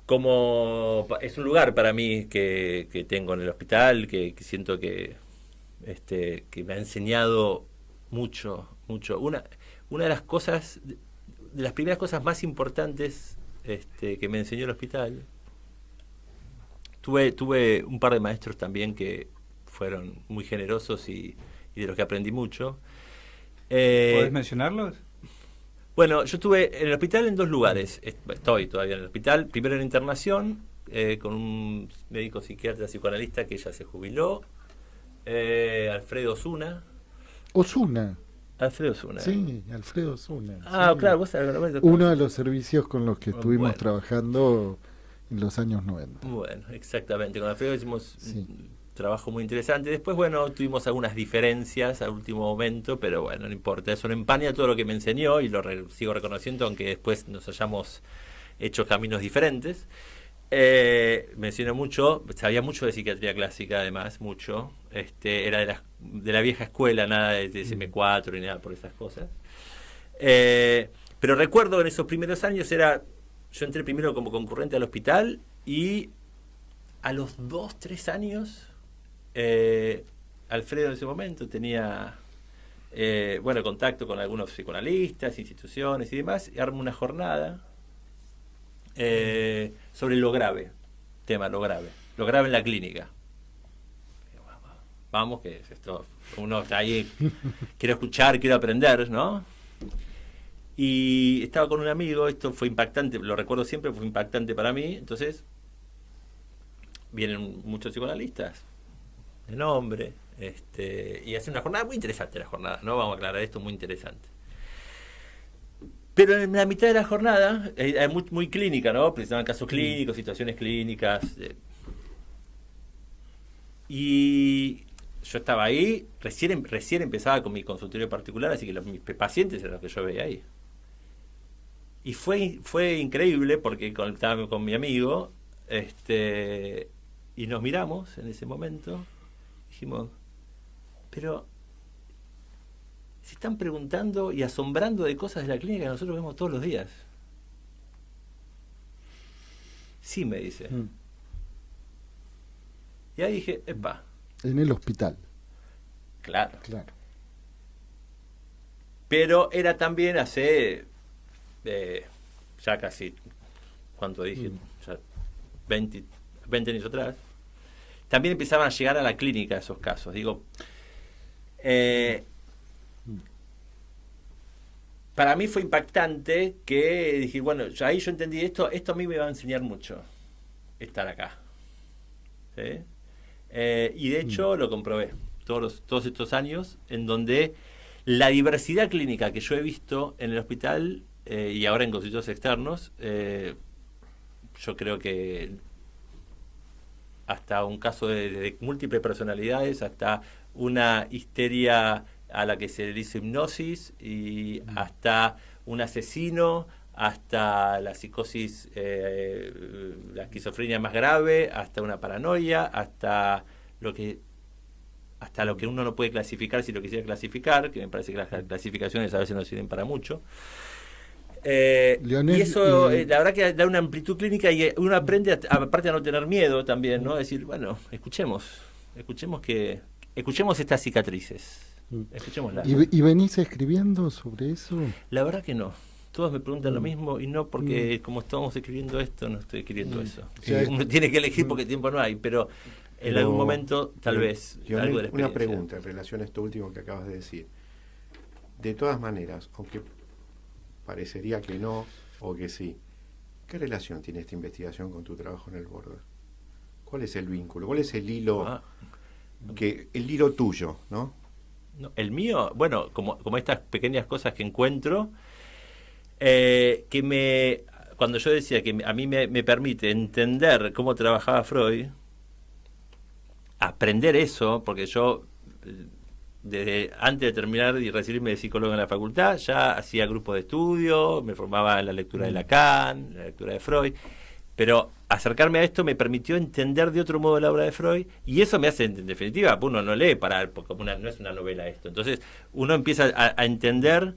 Como es un lugar para mí que tengo en el hospital, que siento que me ha enseñado mucho. Una de las cosas, de las primeras cosas más importantes que me enseñó el hospital, tuve un par de maestros también que fueron muy generosos y de los que aprendí mucho. ¿Podés mencionarlos? Bueno, yo estuve en el hospital en 2 lugares. Estoy todavía en el hospital. Primero en internación, con un médico psiquiatra psicoanalista que ya se jubiló, Alfredo Osuna. Alfredo Osuna. Sí, Alfredo Osuna. Ah, sí. Claro, vos uno de los servicios con los que estuvimos trabajando en los años 90. Bueno, exactamente. Con Alfredo hicimos un trabajo muy interesante. Después, tuvimos algunas diferencias al último momento, pero bueno, no importa. Eso no empaña todo lo que me enseñó y lo sigo reconociendo, aunque después nos hayamos hecho caminos diferentes. Me enseñó mucho, sabía mucho de psiquiatría clásica, además, mucho. Era de la vieja escuela, nada de DSM-4 ni nada por esas cosas. Pero recuerdo en esos primeros años yo entré primero como concurrente al hospital y a los 2-3 años Alfredo en ese momento tenía contacto con algunos psicoanalistas, instituciones y demás, y armó una jornada sobre lo grave en la clínica. Vamos, que es esto, uno está ahí, quiero escuchar, quiero aprender, ¿no? Y estaba con un amigo, esto fue impactante, lo recuerdo siempre, fue impactante para mí. Entonces vienen muchos psicoanalistas, de nombre, y hace una jornada muy interesante, la jornada, ¿no? Vamos a aclarar esto, muy interesante. Pero en la mitad de la jornada, es muy, muy clínica, ¿no? Presentaban casos clínicos, situaciones clínicas. Y yo estaba ahí, recién empezaba con mi consultorio particular, así que mis pacientes eran los que yo veía ahí. Y fue increíble porque estaba con mi amigo, y nos miramos en ese momento, dijimos, pero se están preguntando y asombrando de cosas de la clínica que nosotros vemos todos los días. Sí, me dice. Y ahí dije, epa. En el hospital. Claro. Claro. Pero era también hace, ya casi, ¿cuánto dije? Ya 20 años atrás. También empezaban a llegar a la clínica esos casos. Digo, para mí fue impactante que dije, bueno, ahí yo entendí esto a mí me va a enseñar mucho, estar acá. ¿Sí? Y de hecho lo comprobé todos estos años, en donde la diversidad clínica que yo he visto en el hospital y ahora en consultorios externos, yo creo que hasta un caso de múltiples personalidades, hasta una histeria a la que se dice hipnosis, y hasta un asesino, hasta la psicosis, la esquizofrenia más grave, hasta una paranoia, hasta lo que uno no puede clasificar si lo quisiera clasificar, que me parece que las clasificaciones a veces no sirven para mucho. Lionel, y eso, la verdad que da una amplitud clínica, y uno aprende aparte a no tener miedo también, ¿no? A decir, bueno, escuchemos estas cicatrices. Escuchémoslas. ¿Y venís escribiendo sobre eso? La verdad que no. Todos me preguntan lo mismo, y no porque como estamos escribiendo esto, no estoy escribiendo eso. Uno tiene que elegir porque tiempo no hay, pero en algún momento tal vez algo de la una experiencia. pregunta en relación a esto último que acabas de decir. De todas maneras, aunque parecería que no o que sí, ¿qué relación tiene esta investigación con tu trabajo en el Border? ¿Cuál es el vínculo? ¿Cuál es el hilo el hilo tuyo, ¿no? No, el mío, bueno, como estas pequeñas cosas que encuentro, cuando yo decía que a mí me permite entender cómo trabajaba Freud, aprender eso, porque yo desde antes de terminar y recibirme de psicólogo en la facultad ya hacía grupos de estudio, me formaba en la lectura de Lacan, en la lectura de Freud, pero acercarme a esto me permitió entender de otro modo la obra de Freud, y eso me hace, en definitiva, uno no lee porque no es una novela esto, entonces uno empieza a entender.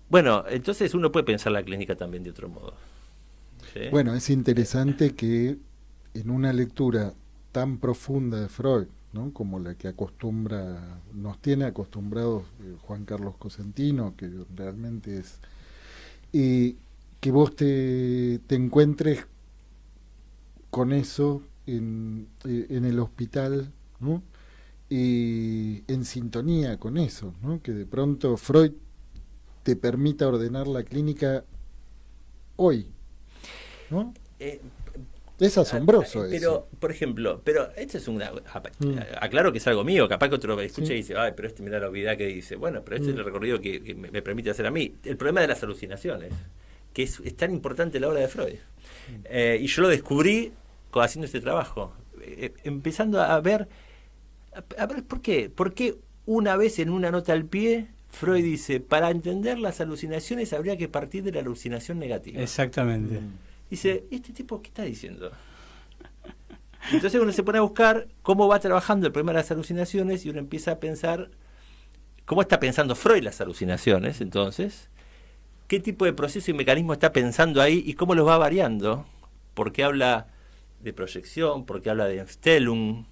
Bueno, entonces uno puede pensar la clínica también de otro modo. ¿Sí? Bueno, es interesante que en una lectura tan profunda de Freud, ¿no? Como la que nos tiene acostumbrados Juan Carlos Cosentino, que realmente es, que vos te encuentres con eso en el hospital, ¿no? Y en sintonía con eso, ¿no? Que de pronto Freud te permita ordenar la clínica hoy, ¿no? Es asombroso pero, eso. por ejemplo, esto es aclaro que es algo mío, capaz que otro me escucha y dice, ay, pero mira la obviedad que dice. Bueno, pero este es el recorrido que me permite hacer a mí. El problema de las alucinaciones, que es tan importante la obra de Freud. Y yo lo descubrí haciendo este trabajo, empezando a ver ¿por qué? Porque una vez en una nota al pie Freud dice, para entender las alucinaciones habría que partir de la alucinación negativa. Exactamente. Dice, ¿este tipo qué está diciendo? Entonces uno se pone a buscar cómo va trabajando el problema de las alucinaciones, y uno empieza a pensar cómo está pensando Freud las alucinaciones, entonces, qué tipo de proceso y mecanismo está pensando ahí y cómo los va variando, porque habla de proyección, porque habla de Stellung,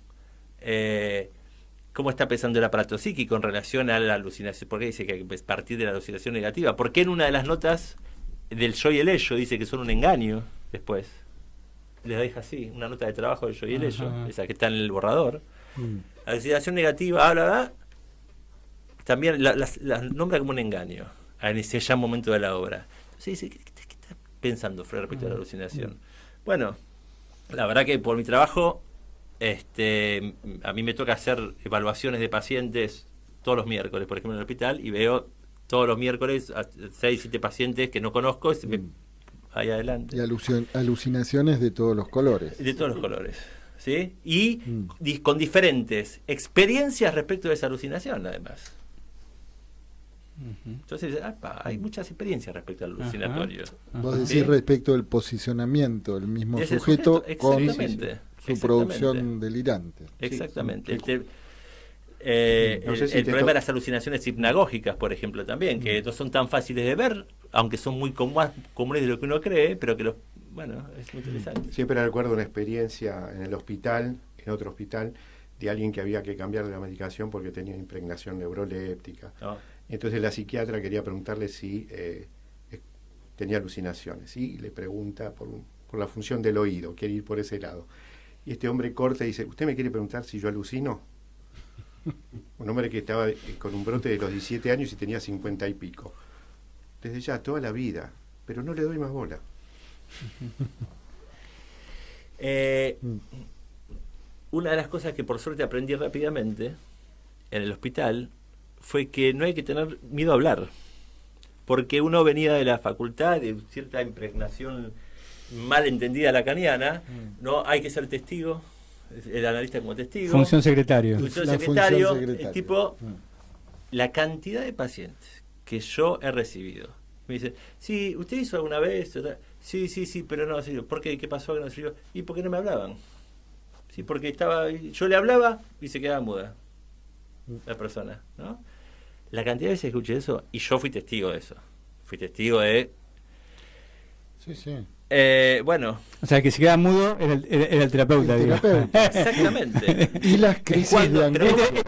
cómo está pensando el aparato psíquico en relación a la alucinación, porque dice que hay que partir de la alucinación negativa, porque en una de las notas del yo y el ello dice que son un engaño, después les deja así, una nota de trabajo del yo y el ello, esa que está en el borrador. La alucinación negativa habla, también la nombra como un engaño en ese ya momento de la obra. Entonces dice, ¿qué está pensando Freud respecto a la alucinación? Bueno, la verdad que por mi trabajo a mí me toca hacer evaluaciones de pacientes todos los miércoles, por ejemplo, en el hospital, y veo todos los miércoles a 6, 7 pacientes que no conozco, ahí adelante. Y alucinaciones de todos los colores. De todos los colores, ¿sí? Y con diferentes experiencias respecto de esa alucinación, además. Entonces, hay muchas experiencias respecto al alucinatorio. Vos decís ¿Sí? respecto del posicionamiento del mismo Ese sujeto con exactamente, su producción delirante. Exactamente. Sí. No sé si El te problema de las alucinaciones hipnagógicas, por ejemplo, también, que no son tan fáciles de ver, aunque son muy más comunes de lo que uno cree, pero que es muy interesante. Siempre recuerdo una experiencia en el hospital, en otro hospital, de alguien que había que cambiar la medicación porque tenía impregnación neuroléptica. ¿No? Entonces la psiquiatra quería preguntarle si tenía alucinaciones, y le pregunta por la función del oído, quiere ir por ese lado. Y este hombre corta y dice, ¿usted me quiere preguntar si yo alucino? Un hombre que estaba con un brote de los 17 años y tenía 50 y pico. Desde ya, toda la vida, pero no le doy más bola. Una de las cosas que por suerte aprendí rápidamente en el hospital fue que no hay que tener miedo a hablar, porque uno venía de la facultad de cierta impregnación mal entendida lacaniana, no hay que ser testigo, el analista como testigo, Función secretario. función La secretario, función secretaria. el tipo, la cantidad de pacientes que yo he recibido me dicen, sí, ¿usted hizo alguna vez? Sí, pero no, sí, ¿por qué? ¿Qué pasó? No sé yo. ¿Y por qué no me hablaban? Sí, porque yo le hablaba y se quedaba muda la persona, ¿no? La cantidad de veces que escuché eso, y yo fui testigo de eso. Fui testigo de... Sí, sí. Bueno. O sea, que se queda mudo era el terapeuta, El digo. terapeuta. Exactamente. Y las crisis de angustia.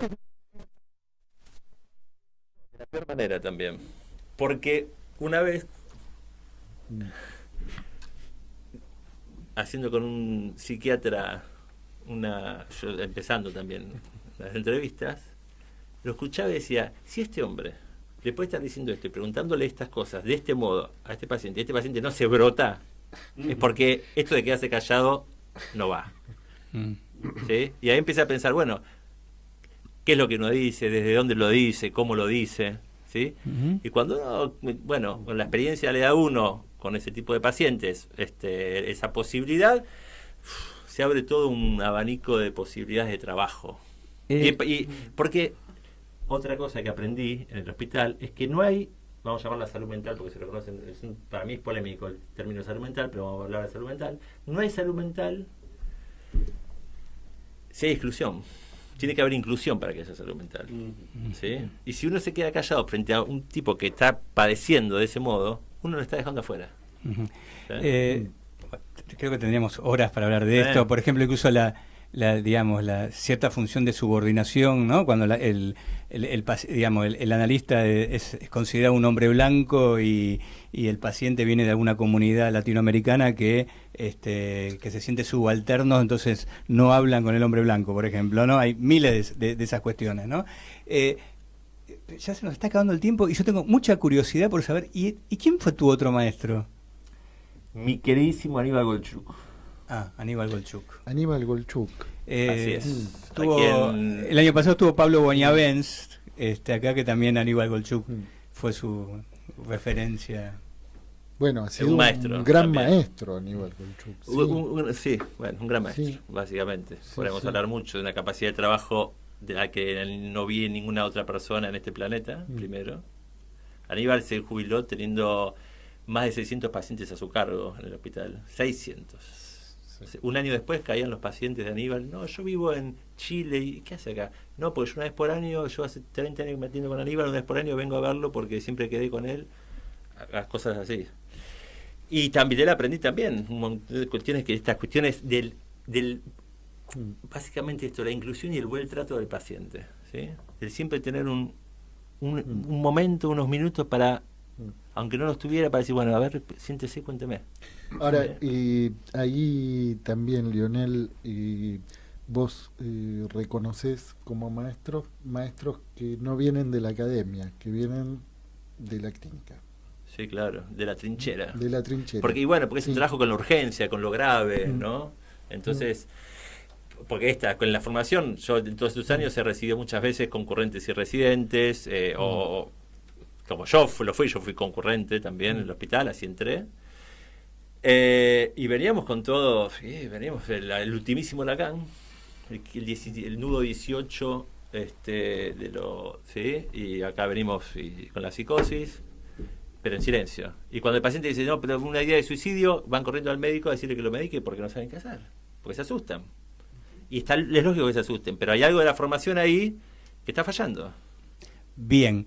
De la peor manera también. Porque una vez, haciendo con un psiquiatra, yo empezando también las entrevistas, lo escuchaba y decía, si este hombre le puede estar diciendo esto y preguntándole estas cosas de este modo a este paciente no se brota, es porque esto de quedarse callado no va. ¿Sí? Y ahí empieza a pensar, bueno, ¿qué es lo que uno dice? ¿Desde dónde lo dice? ¿Cómo lo dice? ¿Sí? Y cuando uno, con la experiencia le da a uno con ese tipo de pacientes esa posibilidad, se abre todo un abanico de posibilidades de trabajo. Y porque otra cosa que aprendí en el hospital es que no hay, vamos a llamarla salud mental porque se reconoce, para mí es polémico el término salud mental, pero vamos a hablar de salud mental. No hay salud mental si hay exclusión. Tiene que haber inclusión para que haya salud mental. ¿Sí? Y si uno se queda callado frente a un tipo que está padeciendo de ese modo, uno lo está dejando afuera. ¿Sí? Creo que tendríamos horas para hablar de esto. Por ejemplo, incluso la cierta función de subordinación, ¿no? Cuando el analista es considerado un hombre blanco y el paciente viene de alguna comunidad latinoamericana que se siente subalterno, entonces no hablan con el hombre blanco, por ejemplo, ¿no? Hay miles de esas cuestiones, ¿no? Ya se nos está acabando el tiempo y yo tengo mucha curiosidad por saber, ¿y quién fue tu otro maestro? Mi queridísimo Aníbal Golchuk. Aníbal Golchuk. Aníbal Golchuk. Así es. El año pasado estuvo Pablo Boñavens, acá, que también Aníbal Golchuk fue su referencia. Bueno, ha sido un maestro, un gran también. Maestro Aníbal Golchuk. Sí, un gran maestro, Sí. básicamente. Sí, Podemos sí. hablar mucho de una capacidad de trabajo de la que no vi en ninguna otra persona en este planeta, primero. Aníbal se jubiló teniendo más de 600 pacientes a su cargo en el hospital. 600. Sí. Un año después caían los pacientes de Aníbal. No, yo vivo en Chile. ¿Y qué hace acá? No, porque yo una vez por año, yo hace 30 años que me atiendo con Aníbal, una vez por año vengo a verlo porque siempre quedé con él. Las cosas así. Y también él aprendí también un montón de cuestiones, estas cuestiones del básicamente esto, la inclusión y el buen trato del paciente, ¿sí? El siempre tener un momento, unos minutos para, aunque no los tuviera, para decir, bueno, a ver, siéntese, cuénteme. Ahora, y ahí también, Lionel, vos reconoces como maestros que no vienen de la academia, que vienen de la clínica. Sí, claro, de la trinchera. De la trinchera. Porque es un trabajo con la urgencia, con lo grave, ¿no? Entonces, porque con la formación, yo en todos estos años he recibido muchas veces concurrentes y residentes, o como yo fui concurrente también en el hospital, así entré. Y veníamos con todo, veníamos el ultimísimo Lacan, el nudo 18, y acá venimos con la psicosis, pero en silencio. Y cuando el paciente dice, no, pero una idea de suicidio, van corriendo al médico a decirle que lo medique porque no saben qué hacer, porque se asustan. Y es lógico que se asusten, pero hay algo de la formación ahí que está fallando. Bien.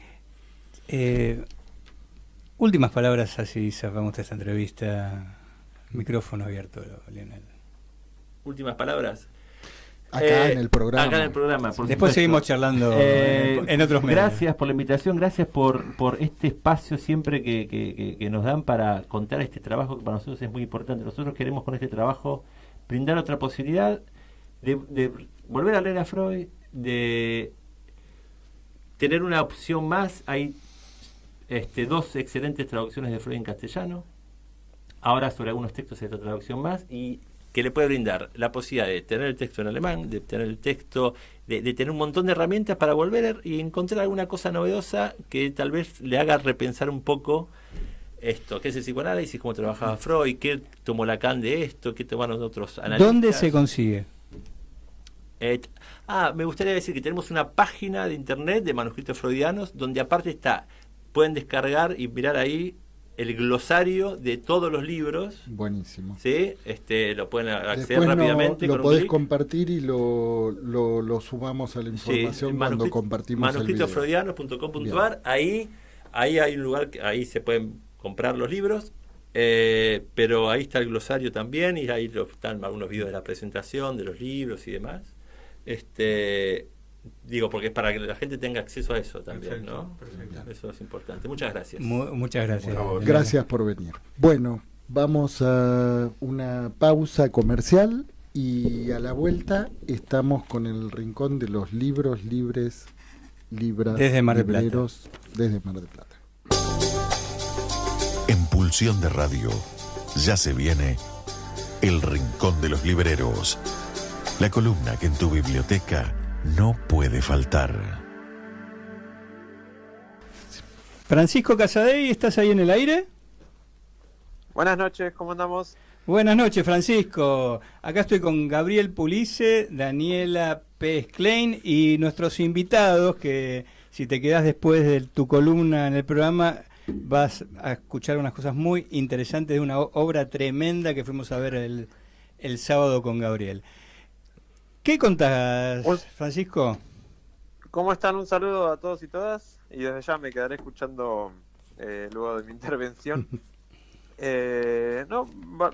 Últimas palabras, así cerramos esta entrevista. Micrófono abierto, Lionel. Últimas palabras. Acá en el programa. Acá en el programa, por Después supuesto. seguimos charlando en otros medios. Gracias por la invitación, gracias por este espacio siempre que nos dan para contar este trabajo que para nosotros es muy importante. Nosotros queremos con este trabajo brindar otra posibilidad de volver a leer a Freud, de tener una opción más. Hay 2 excelentes traducciones de Freud en castellano. Ahora sobre algunos textos hay otra traducción más y que le puede brindar la posibilidad de tener el texto en alemán, de tener el texto, de tener un montón de herramientas para volver y encontrar alguna cosa novedosa que tal vez le haga repensar un poco esto, qué es el psicoanálisis, cómo trabajaba Freud, qué tomó Lacan de esto, qué tomaron otros analistas. ¿Dónde se consigue? Me gustaría decir que tenemos una página de internet de manuscritos freudianos donde aparte pueden descargar y mirar ahí el glosario de todos los libros. Buenísimo. ¿Sí? Lo pueden acceder Después rápidamente. lo podés compartir y lo sumamos a la información cuando compartimos el video. manuscritosfreudianos.com.ar. Ahí hay un lugar que ahí se pueden comprar los libros, pero ahí está el glosario también y ahí están algunos videos de la presentación de los libros y demás. Digo, porque es para que la gente tenga acceso a eso también, perfecto, ¿no? Perfecto. Eso es importante. Muchas gracias. Muchas gracias. Gracias por venir. Bueno, vamos a una pausa comercial y a la vuelta estamos con el rincón de los libros libres, desde Mar del Plata. Desde Mar del Plata. En Pulsión de Radio ya se viene El Rincón de los Libreros, la columna que en tu biblioteca no puede faltar. Francisco Casadei, ¿estás ahí en el aire? Buenas noches, ¿cómo andamos? Buenas noches, Francisco. Acá estoy con Gabriel Pulice, Daniela P. Klein y nuestros invitados que si te quedás después de tu columna en el programa vas a escuchar unas cosas muy interesantes de una obra tremenda que fuimos a ver el sábado con Gabriel. ¿Qué contás, Francisco? ¿Cómo están? Un saludo a todos y todas. Y desde ya me quedaré escuchando luego de mi intervención.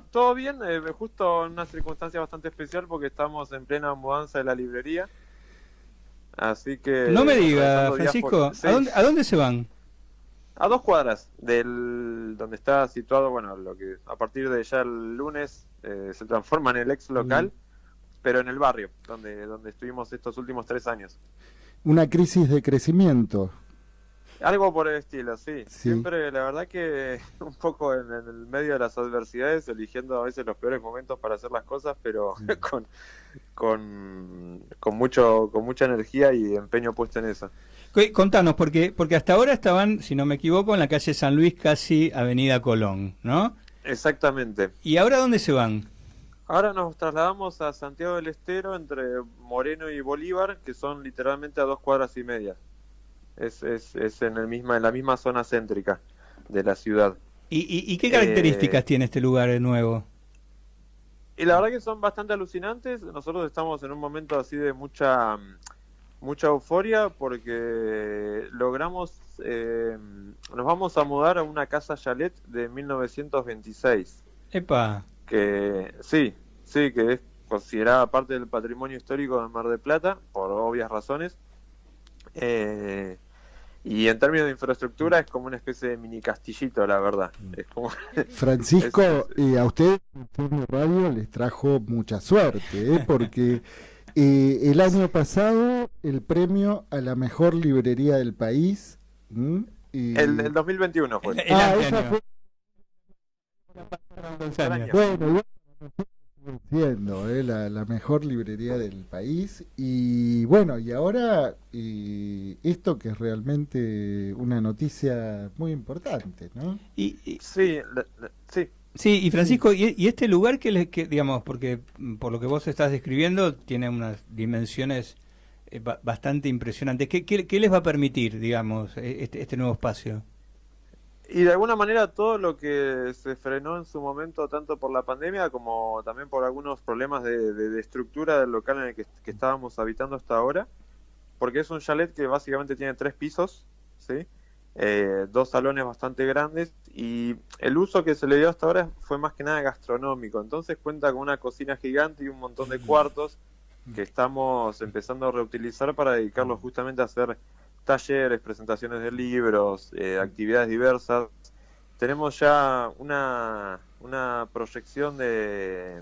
Todo bien. Justo en una circunstancia bastante especial porque estamos en plena mudanza de la librería. Así que... No me digas, Francisco. Sí. ¿A dónde se van? A 2 cuadras del donde está situado, lo que a partir de ya el lunes se transforma en el ex local. Pero en el barrio, donde estuvimos estos últimos 3 años. Una crisis de crecimiento. Algo por el estilo, sí. Siempre, la verdad que un poco en el medio de las adversidades, eligiendo a veces los peores momentos para hacer las cosas, pero con mucha energía y empeño puesto en eso. Contanos, porque hasta ahora estaban, si no me equivoco, en la calle San Luis, casi Avenida Colón, ¿no? Exactamente. ¿Y ahora dónde se van? Ahora nos trasladamos a Santiago del Estero entre Moreno y Bolívar, que son literalmente a 2 cuadras y media. Es en la misma zona céntrica de la ciudad. ¿Y qué características tiene este lugar nuevo? Y la verdad que son bastante alucinantes. Nosotros estamos en un momento así de mucha euforia porque logramos, nos vamos a mudar a una casa chalet de 1926. ¡Epa! Que sí, que es considerada parte del patrimonio histórico de Mar del Plata, por obvias razones. Y en términos de infraestructura es como una especie de mini castillito, la verdad. Es como Francisco, a usted en Radio les trajo mucha suerte, porque el año pasado el premio a la mejor librería del país... El 2021 fue. Esa fue... Bueno, siendo la mejor librería del país. Y bueno, y ahora esto que es realmente una noticia muy importante, ¿no? Sí, sí. Sí, y Francisco, y este lugar que, digamos, porque por lo que vos estás describiendo, tiene unas dimensiones bastante impresionantes. ¿Qué les va a permitir, digamos, este nuevo espacio? Y de alguna manera todo lo que se frenó en su momento, tanto por la pandemia como también por algunos problemas de estructura del local en el que estábamos habitando hasta ahora, porque es un chalet que básicamente tiene 3 pisos, ¿sí? 2 salones bastante grandes, y el uso que se le dio hasta ahora fue más que nada gastronómico. Entonces cuenta con una cocina gigante y un montón de cuartos que estamos empezando a reutilizar para dedicarlos justamente a hacer talleres, presentaciones de libros, actividades diversas. Tenemos ya una proyección de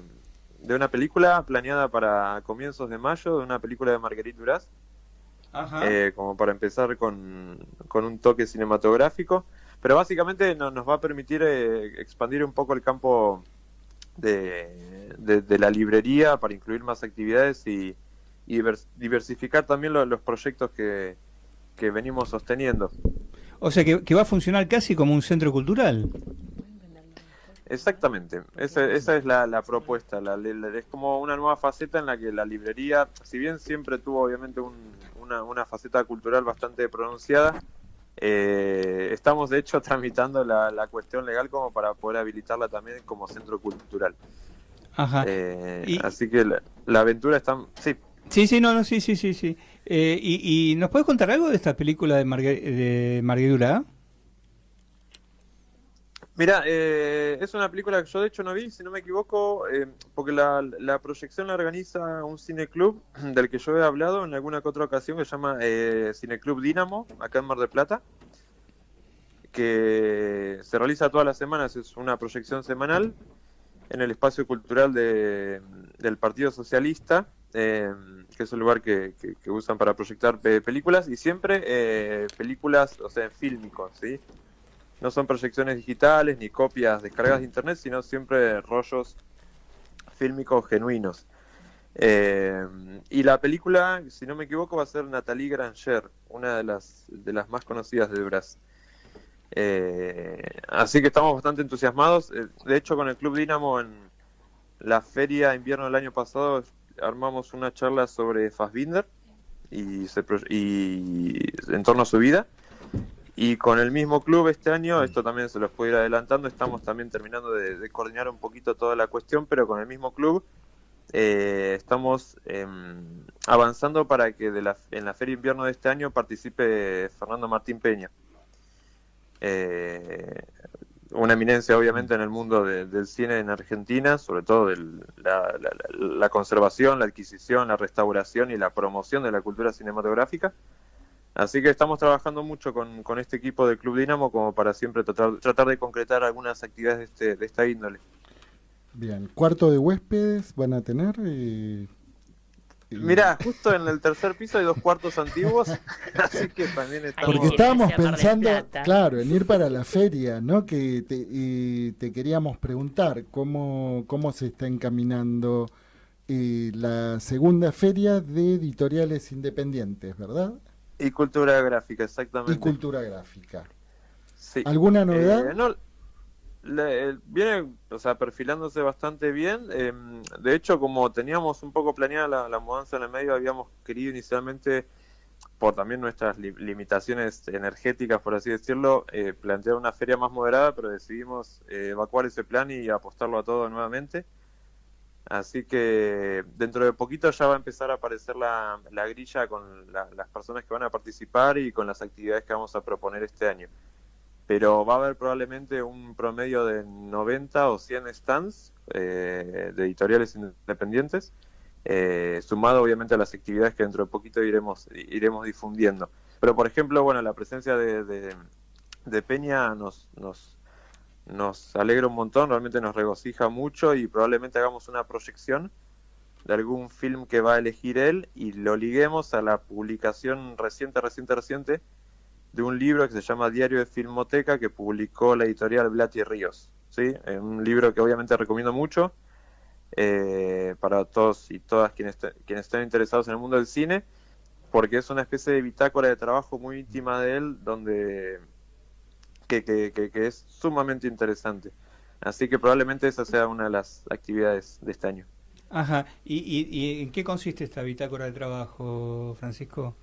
una película planeada para comienzos de mayo, de una película de Marguerite Duras. Ajá. Como para empezar con un toque cinematográfico, pero básicamente nos va a permitir expandir un poco el campo de la librería para incluir más actividades y diversificar también los proyectos que venimos sosteniendo. O sea, que va a funcionar casi como un centro cultural. Exactamente, esa es la propuesta. Es como una nueva faceta en la que la librería, si bien siempre tuvo obviamente una faceta cultural bastante pronunciada, estamos de hecho tramitando la cuestión legal como para poder habilitarla también como centro cultural. Ajá. Así que la aventura está... Sí. Sí, sí. ¿Y nos puedes contar algo de esta película de Marguerite Duras? Mira, es una película que yo de hecho no vi, si no me equivoco, porque la proyección la organiza un cineclub del que yo he hablado en alguna que otra ocasión, que se llama Cineclub Dínamo, acá en Mar del Plata, que se realiza todas las semanas, es una proyección semanal en el espacio cultural del Partido Socialista, que es un lugar que usan para proyectar películas, y siempre películas, o sea, fílmicos, ¿sí? No son proyecciones digitales ni copias descargadas de internet, sino siempre rollos fílmicos genuinos. Y la película, si no me equivoco, va a ser Nathalie Granger, una de las más conocidas de Duras. Así que estamos bastante entusiasmados. De hecho, con el Club Dínamo en la feria de invierno del año pasado armamos una charla sobre Fassbinder y en torno a su vida. Y con el mismo club este año, esto también se los puedo ir adelantando, estamos también terminando de coordinar un poquito toda la cuestión, pero con el mismo club estamos avanzando para que en la Feria Invierno de este año participe Fernando Martín Peña. Una eminencia obviamente en el mundo del cine en Argentina, sobre todo la conservación, la adquisición, la restauración y la promoción de la cultura cinematográfica. Así que estamos trabajando mucho con este equipo del Club Dínamo como para siempre tratar de concretar algunas actividades de esta índole. Bien, ¿cuarto de huéspedes van a tener? Mirá, justo en el tercer piso hay 2 cuartos antiguos, así que también estamos... Porque estábamos pensando, claro, en ir para la feria, ¿no? Que te queríamos preguntar cómo se está encaminando la segunda feria de editoriales independientes, ¿verdad? Y cultura gráfica, exactamente. Y cultura gráfica. Sí. ¿Alguna novedad? Viene, o sea, perfilándose bastante bien. De hecho, como teníamos un poco planeada la mudanza en el medio, habíamos querido inicialmente, por también nuestras limitaciones energéticas, por así decirlo, plantear una feria más moderada, pero decidimos evacuar ese plan y apostarlo a todo nuevamente. Así que dentro de poquito ya va a empezar a aparecer la grilla con las personas que van a participar y con las actividades que vamos a proponer este año. Pero va a haber probablemente un promedio de 90 o 100 stands de editoriales independientes, sumado obviamente a las actividades que dentro de poquito iremos difundiendo. Pero por ejemplo, bueno, la presencia de Peña nos alegra un montón, realmente nos regocija mucho y probablemente hagamos una proyección de algún film que va a elegir él y lo liguemos a la publicación reciente de un libro que se llama Diario de Filmoteca, que publicó la editorial Blati Ríos, ¿sí? Un libro que obviamente recomiendo mucho, para todos y todas quienes estén interesados en el mundo del cine, porque es una especie de bitácora de trabajo muy íntima de él, donde que es sumamente interesante. Así que probablemente esa sea una de las actividades de este año. Ajá. ¿Y en qué consiste esta bitácora de trabajo, Francisco?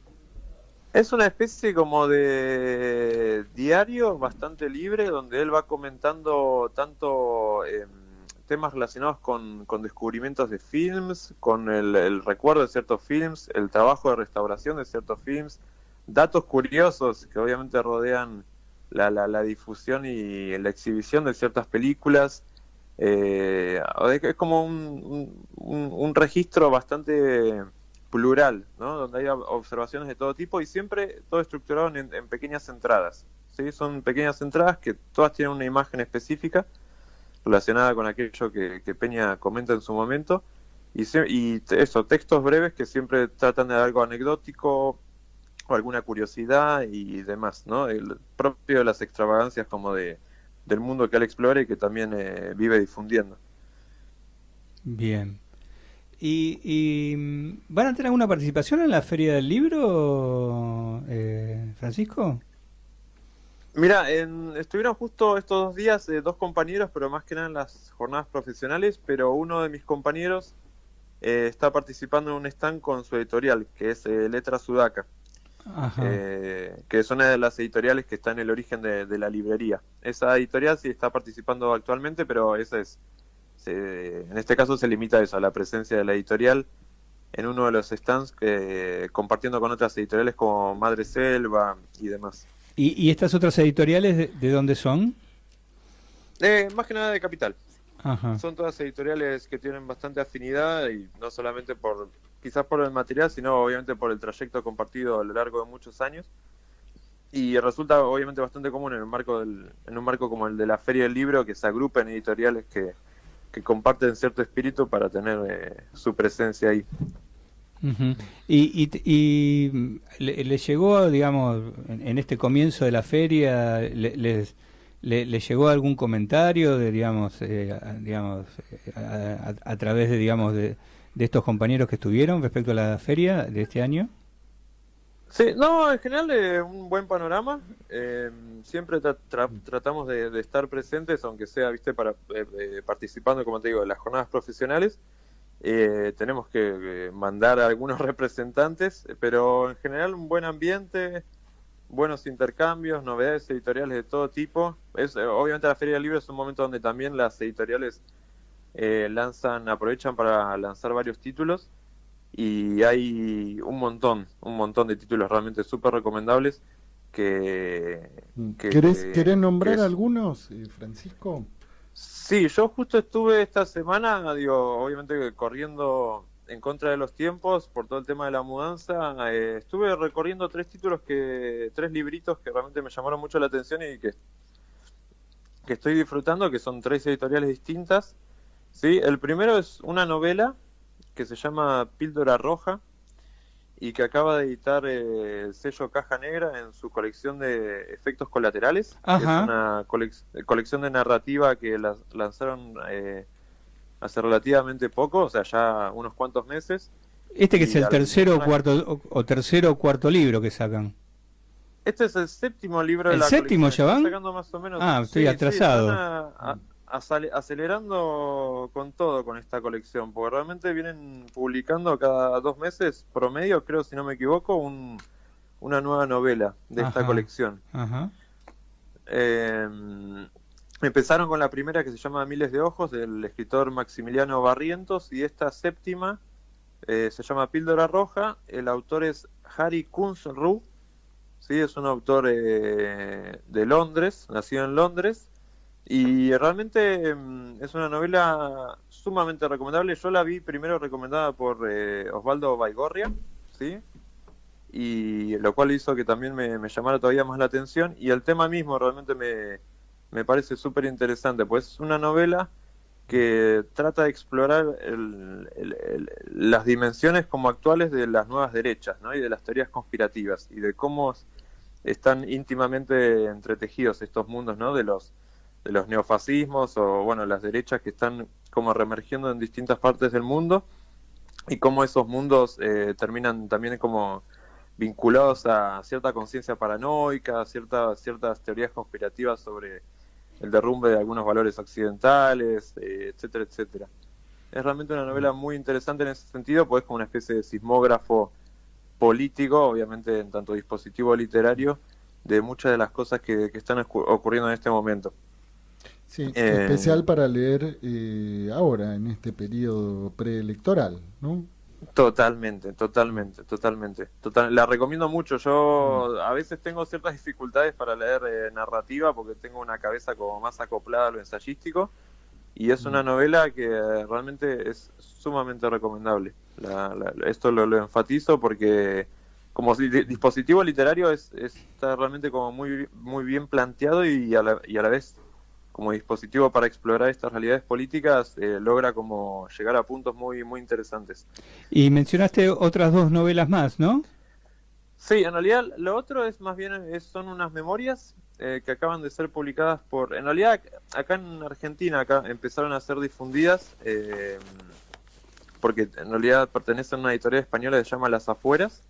Es una especie como de diario bastante libre, donde él va comentando tanto temas relacionados con descubrimientos de films, con el recuerdo de ciertos films, el trabajo de restauración de ciertos films, datos curiosos que obviamente rodean la difusión y la exhibición de ciertas películas. Es como un registro bastante plural, ¿no? Donde hay observaciones de todo tipo y siempre todo estructurado en pequeñas entradas, ¿sí? Son pequeñas entradas que todas tienen una imagen específica relacionada con aquello que Peña comenta en su momento y eso, textos breves que siempre tratan de algo anecdótico o alguna curiosidad y demás, ¿no? El propio de las extravagancias como del mundo que él explora y que también vive difundiendo. Bien. ¿Y van a tener alguna participación en la Feria del Libro, Francisco? Mira, estuvieron justo estos 2 días 2 compañeros, pero más que nada en las jornadas profesionales, pero uno de mis compañeros está participando en un stand con su editorial, que es Letra Sudaca, que es una de las editoriales que está en el origen de la librería. Esa editorial sí está participando actualmente, pero esa en este caso se limita a eso, a la presencia de la editorial en uno de los stands, compartiendo con otras editoriales como Madre Selva y demás. ¿Y estas otras editoriales de dónde son? Más que nada de Capital. Ajá. Son todas editoriales que tienen bastante afinidad y no solamente quizás por el material, sino obviamente por el trayecto compartido a lo largo de muchos años. Y resulta obviamente bastante común en un marco como el de la Feria del Libro, que se agrupen editoriales que comparten cierto espíritu para tener su presencia ahí. Uh-huh. ¿Y le llegó, digamos, en este comienzo de la feria, le llegó algún comentario de, a través de estos compañeros que estuvieron respecto a la feria de este año? Sí, no, en general un buen panorama. Siempre tratamos de estar presentes, aunque sea, participando, como te digo, de las jornadas profesionales. Tenemos que mandar a algunos representantes, pero en general un buen ambiente, buenos intercambios, novedades editoriales de todo tipo. Obviamente la Feria del Libro es un momento donde también las editoriales aprovechan para lanzar varios títulos, y hay un montón de títulos realmente súper recomendables ¿Querés nombrar algunos, Francisco? Sí, yo justo estuve esta semana, obviamente corriendo en contra de los tiempos por todo el tema de la mudanza. Estuve recorriendo 3 libritos que realmente me llamaron mucho la atención y que estoy disfrutando, que son 3 editoriales distintas. Sí, el primero es una novela que se llama Píldora Roja y que acaba de editar el sello Caja Negra en su colección de efectos colaterales. Ajá. Es una colección de narrativa que lanzaron hace relativamente poco, o sea, ya unos cuantos meses. Que es el tercero o cuarto libro que sacan. Este es el 7º libro de la colección. ¿El 7º ya van? Sacando más o menos, estoy atrasado. Están acelerando con todo con esta colección, porque realmente vienen publicando cada 2 meses promedio, creo, si no me equivoco, una nueva novela de esta colección. Ajá. Empezaron con la primera, que se llama Miles de Ojos, del escritor Maximiliano Barrientos, y esta 7ª se llama Píldora Roja. El autor es Harry Kunzru, ¿sí? Es un autor de Londres, nacido en Londres. Y realmente es una novela sumamente recomendable. Yo la vi primero recomendada por Osvaldo Baigorria, ¿sí? Y lo cual hizo que también me llamara todavía más la atención. Y el tema mismo realmente me parece súper interesante, pues es una novela que trata de explorar las dimensiones como actuales de las nuevas derechas, ¿no? Y de las teorías conspirativas, y de cómo están íntimamente entretejidos estos mundos, ¿no? De los neofascismos o, bueno, las derechas que están como reemergiendo en distintas partes del mundo y cómo esos mundos terminan también como vinculados a cierta conciencia paranoica, ciertas teorías conspirativas sobre el derrumbe de algunos valores occidentales, etcétera, etcétera. Es realmente una novela muy interesante en ese sentido, pues es como una especie de sismógrafo político, obviamente en tanto dispositivo literario, de muchas de las cosas que están ocurriendo en este momento. Sí, especial para leer ahora, en este periodo preelectoral, ¿no? Totalmente. La recomiendo mucho. Yo a veces tengo ciertas dificultades para leer narrativa porque tengo una cabeza como más acoplada a lo ensayístico, y es una novela que realmente es sumamente recomendable. Esto lo enfatizo porque como dispositivo literario está realmente como muy bien planteado, y a la vez como dispositivo para explorar estas realidades políticas logra como llegar a puntos muy interesantes. Y mencionaste otras dos novelas más, ¿no? Sí, en realidad lo otro es más bien son unas memorias que acaban de ser publicadas en realidad acá en Argentina empezaron a ser difundidas porque en realidad pertenecen a una editorial española que se llama Las Afueras,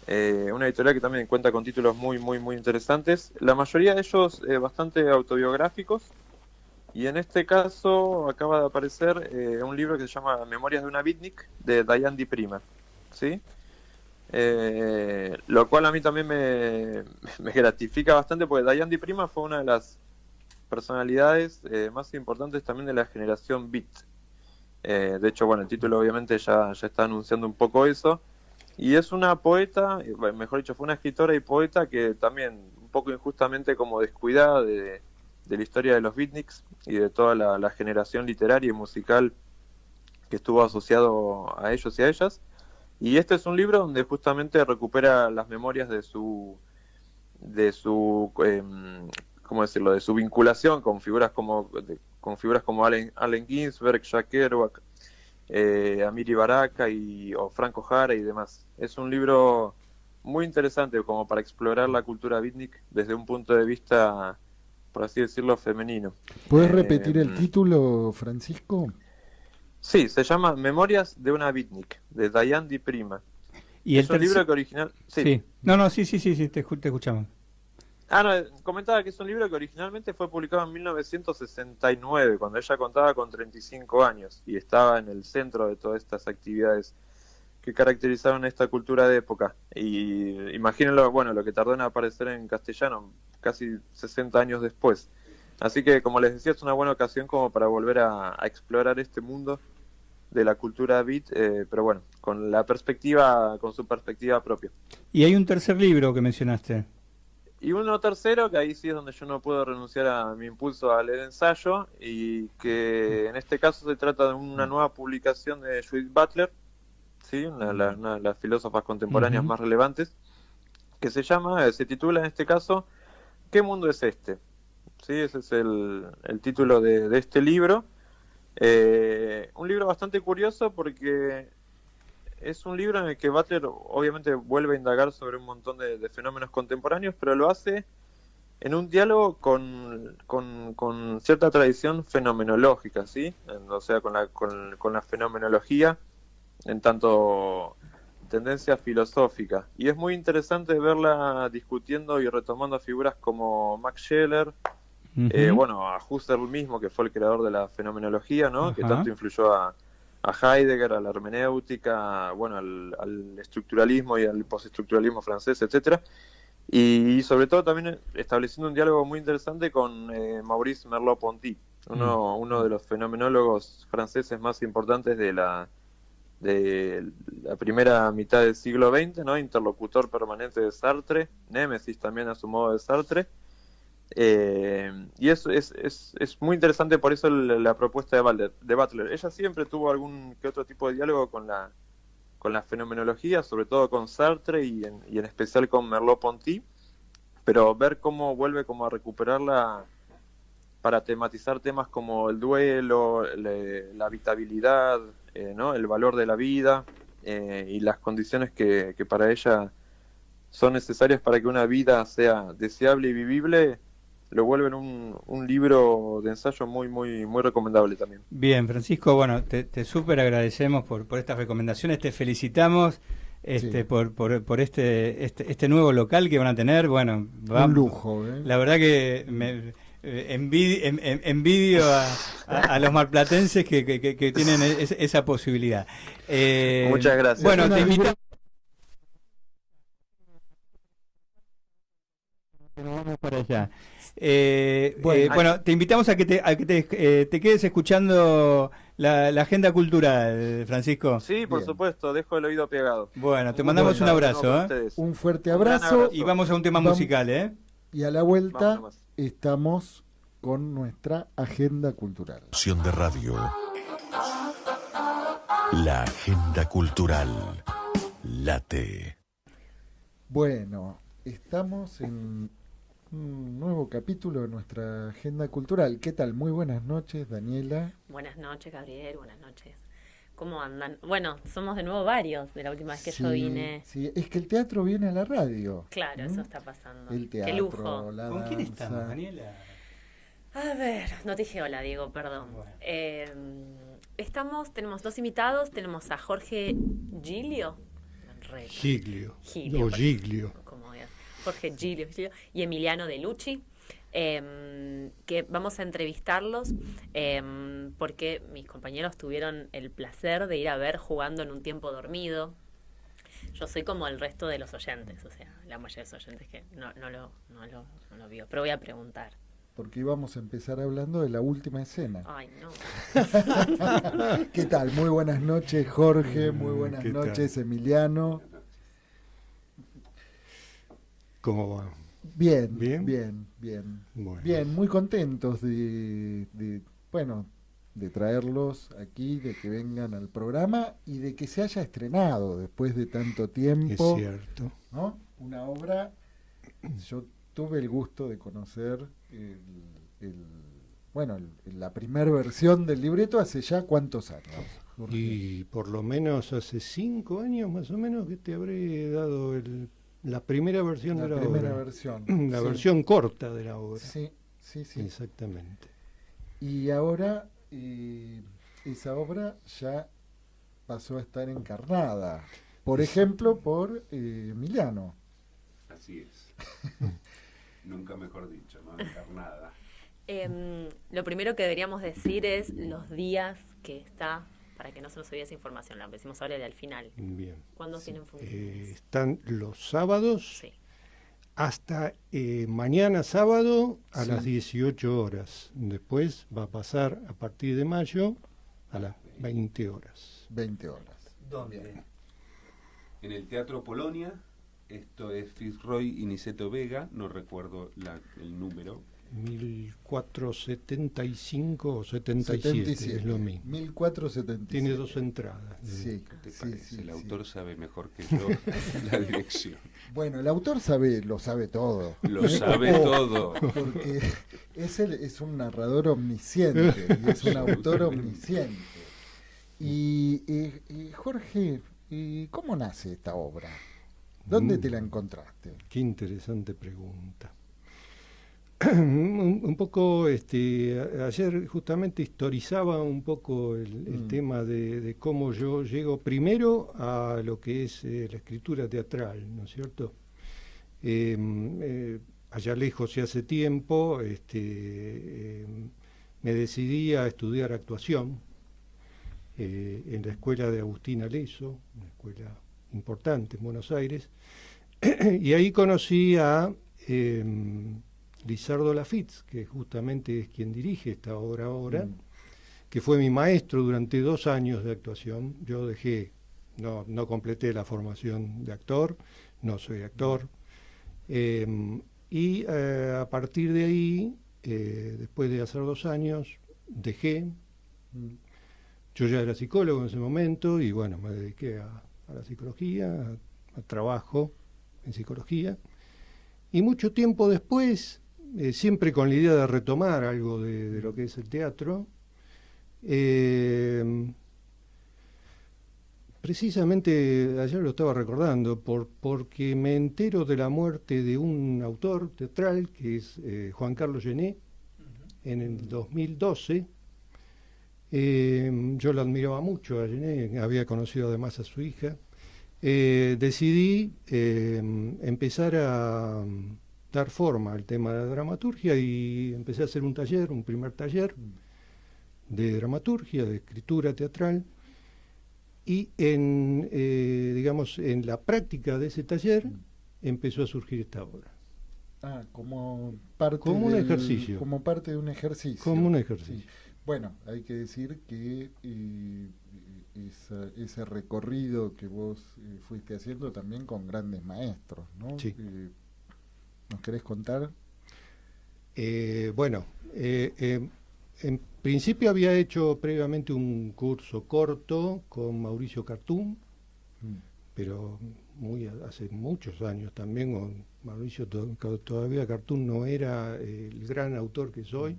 una editorial que también cuenta con títulos muy interesantes, la mayoría de ellos bastante autobiográficos, y en este caso acaba de aparecer un libro que se llama Memorias de una Beatnik, de Diane Di Prima, ¿sí? Lo cual a mí también me gratifica bastante, porque Diane Di Prima fue una de las personalidades más importantes también de la generación Beat. De hecho, bueno, el título obviamente ya está anunciando un poco eso. Y es una poeta, mejor dicho, fue una escritora y poeta que también, un poco injustamente como descuidada de la historia de los beatniks y de toda la generación literaria y musical que estuvo asociado a ellos y a ellas. Y este es un libro donde justamente recupera las memorias de su ¿cómo decirlo?, de su vinculación con figuras como Allen Ginsberg, Jack Kerouac, Amiri Baraka o Franco Jara y demás. Es un libro muy interesante como para explorar la cultura beatnik desde un punto de vista, por así decirlo, femenino. ¿Puedes repetir el título, Francisco? Sí, se llama Memorias de una Beatnik, de Diane Di Prima. ¿Y es un libro que original... Sí. No, sí, te escuchamos. No, comentaba que es un libro que originalmente fue publicado en 1969, cuando ella contaba con 35 años y estaba en el centro de todas estas actividades que caracterizaron esta cultura de época. Y imagínenlo, bueno, lo que tardó en aparecer en castellano, casi 60 años después. Así que, como les decía, es una buena ocasión como para volver a explorar este mundo de la cultura beat, pero bueno, con su perspectiva propia. Y hay un tercer libro que mencionaste. Y uno tercero, que ahí sí es donde yo no puedo renunciar a mi impulso a leer ensayo, y que en este caso se trata de una nueva publicación de Judith Butler, ¿sí? Una de las filósofas contemporáneas más relevantes, que se titula en este caso ¿Qué mundo es este? ¿Sí? Ese es el título de este libro. Un libro bastante curioso porque es un libro en el que Butler obviamente vuelve a indagar sobre un montón de fenómenos contemporáneos, pero lo hace en un diálogo con cierta tradición fenomenológica, ¿sí? O sea, con la fenomenología en tanto tendencia filosófica. Y es muy interesante verla discutiendo y retomando figuras como Max Scheler, a Husserl mismo, que fue el creador de la fenomenología, ¿no? Que tanto influyó a Heidegger, a la hermenéutica, al estructuralismo y al postestructuralismo francés, etcétera, y sobre todo también estableciendo un diálogo muy interesante con Maurice Merleau-Ponty, uno de los fenomenólogos franceses más importantes de la primera mitad del siglo XX, ¿no? Interlocutor permanente de Sartre, némesis también a su modo de Sartre. Y eso es muy interesante, por eso la propuesta de Butler. Ella siempre tuvo algún que otro tipo de diálogo con la fenomenología, sobre todo con Sartre y en especial con Merleau-Ponty, pero ver cómo vuelve como a recuperarla para tematizar temas como el duelo, la habitabilidad, ¿no? El valor de la vida y las condiciones que para ella son necesarias para que una vida sea deseable y vivible. lo vuelven un libro de ensayo muy, muy, muy recomendable también. Bien, Francisco, bueno, te súper agradecemos por estas recomendaciones, te felicitamos Sí. por este nuevo local que van a tener. Bueno, Un lujo, ¿eh? la verdad que envidio a los marplatenses que tienen esa posibilidad. Muchas gracias. Bueno, te invitamos. Vamos para allá. Bueno, te invitamos a que te quedes escuchando la agenda cultural, Francisco. Sí, por supuesto, dejo el oído pegado. Bueno, te mandamos un abrazo. Un fuerte Un gran abrazo. abrazo. Y vamos a un tema musical, ¿eh? Y a la vuelta Vamos nomás. estamos con nuestra agenda cultural. Opción de radio. La agenda cultural. Late. Bueno, estamos en un nuevo capítulo de nuestra agenda cultural. ¿Qué tal? Muy buenas noches, Daniela. Buenas noches, Gabriel, buenas noches. ¿Cómo andan? Bueno, somos de nuevo varios de la última vez que yo vine. Sí, es que el teatro viene a la radio. Claro, eso está pasando. El teatro, Qué lujo. la ¿Con quién danza. estamos, Daniela? A ver, no te dije hola, Diego, perdón. Bueno. Tenemos dos invitados, tenemos a Jorge Giglio. Giglio. Giglio, O Giglio. como digas. Jorge Giglio y Emiliano De Lucci, que vamos a entrevistarlos porque mis compañeros tuvieron el placer de ir a ver Jugando en un tiempo dormido. Yo soy como el resto de los oyentes, o sea, la mayoría de los oyentes que no lo vio, pero voy a preguntar. Porque íbamos a empezar hablando de la última escena. Ay, no. ¿Qué tal? Muy buenas noches, Jorge. Muy buenas ¿Qué noches, Emiliano. ¿Cómo va? Bien, ¿Bien? bien, bien. Bueno. Bien, muy contentos de traerlos aquí, de que vengan al programa y de que se haya estrenado después de tanto Es tiempo, cierto. ¿no? Una obra, yo tuve el gusto de conocer la primera versión del libreto hace ya cuántos años. Jorge? Y por lo menos hace 5 años más o menos que te habré dado la primera versión de la primera obra. versión. La sí. versión corta de la obra. Sí, sí, sí. Exactamente. Y ahora esa obra ya pasó a estar encarnada, por ejemplo, por Emiliano. Así es. Nunca mejor dicho, ¿no? Encarnada. Lo primero que deberíamos decir es los días que está, para que no se nos olvide esa información, la decimos ahora y al final. Bien. ¿Cuándo tienen funciones? Están los sábados Sí. hasta mañana sábado a Sí. las 18 horas. Después va a pasar a partir de mayo a las 20 horas. 20 horas. ¿Dónde? En el Teatro Polonia, esto es Fitzroy y Niceto Vega, no recuerdo el número. 1475 o 77, es lo mismo. 1477. Tiene 2 entradas. Sí, ¿Qué te sí, parece? sí, El sí. autor sabe mejor que yo la dirección. Bueno, el autor lo sabe todo. Lo sabe todo. Porque es un narrador omnisciente y es un autor omnisciente. Y Jorge, ¿cómo nace esta obra? ¿Dónde te la encontraste? Qué interesante pregunta. Un poco, ayer justamente historizaba un poco el tema de cómo yo llego primero a lo que es la escritura teatral, ¿no es cierto? Allá lejos y hace tiempo me decidí a estudiar actuación en la escuela de Agustín Aleso, una escuela importante en Buenos Aires, y ahí conocí a Lizardo Lafitz, que justamente es quien dirige esta obra ahora, que fue mi maestro durante 2 años de actuación. Yo no completé la formación de actor, no soy actor, y a partir de ahí, después de hacer 2 años, dejé. Yo ya era psicólogo en ese momento y bueno, me dediqué a la psicología, a trabajo en psicología, y mucho tiempo después, siempre con la idea de retomar algo de lo que es el teatro, precisamente ayer lo estaba recordando, porque me entero de la muerte de un autor teatral, que es Juan Carlos Gené, en el 2012. Yo lo admiraba mucho a Gené, había conocido además a su hija. Decidí empezar a dar forma al tema de la dramaturgia y empecé a hacer un primer taller de dramaturgia, de escritura teatral. Y digamos, en la práctica de ese taller empezó a surgir esta obra. Como parte como un ejercicio. Como parte de un ejercicio. Como un ejercicio. Sí. Bueno, hay que decir que ese recorrido que vos fuiste haciendo también con grandes maestros, ¿no? Sí. ¿Nos querés contar? Bueno, en principio había hecho previamente un curso corto con Mauricio Cartún, pero hace muchos años también. Con Mauricio todavía Cartún no era el gran autor que soy.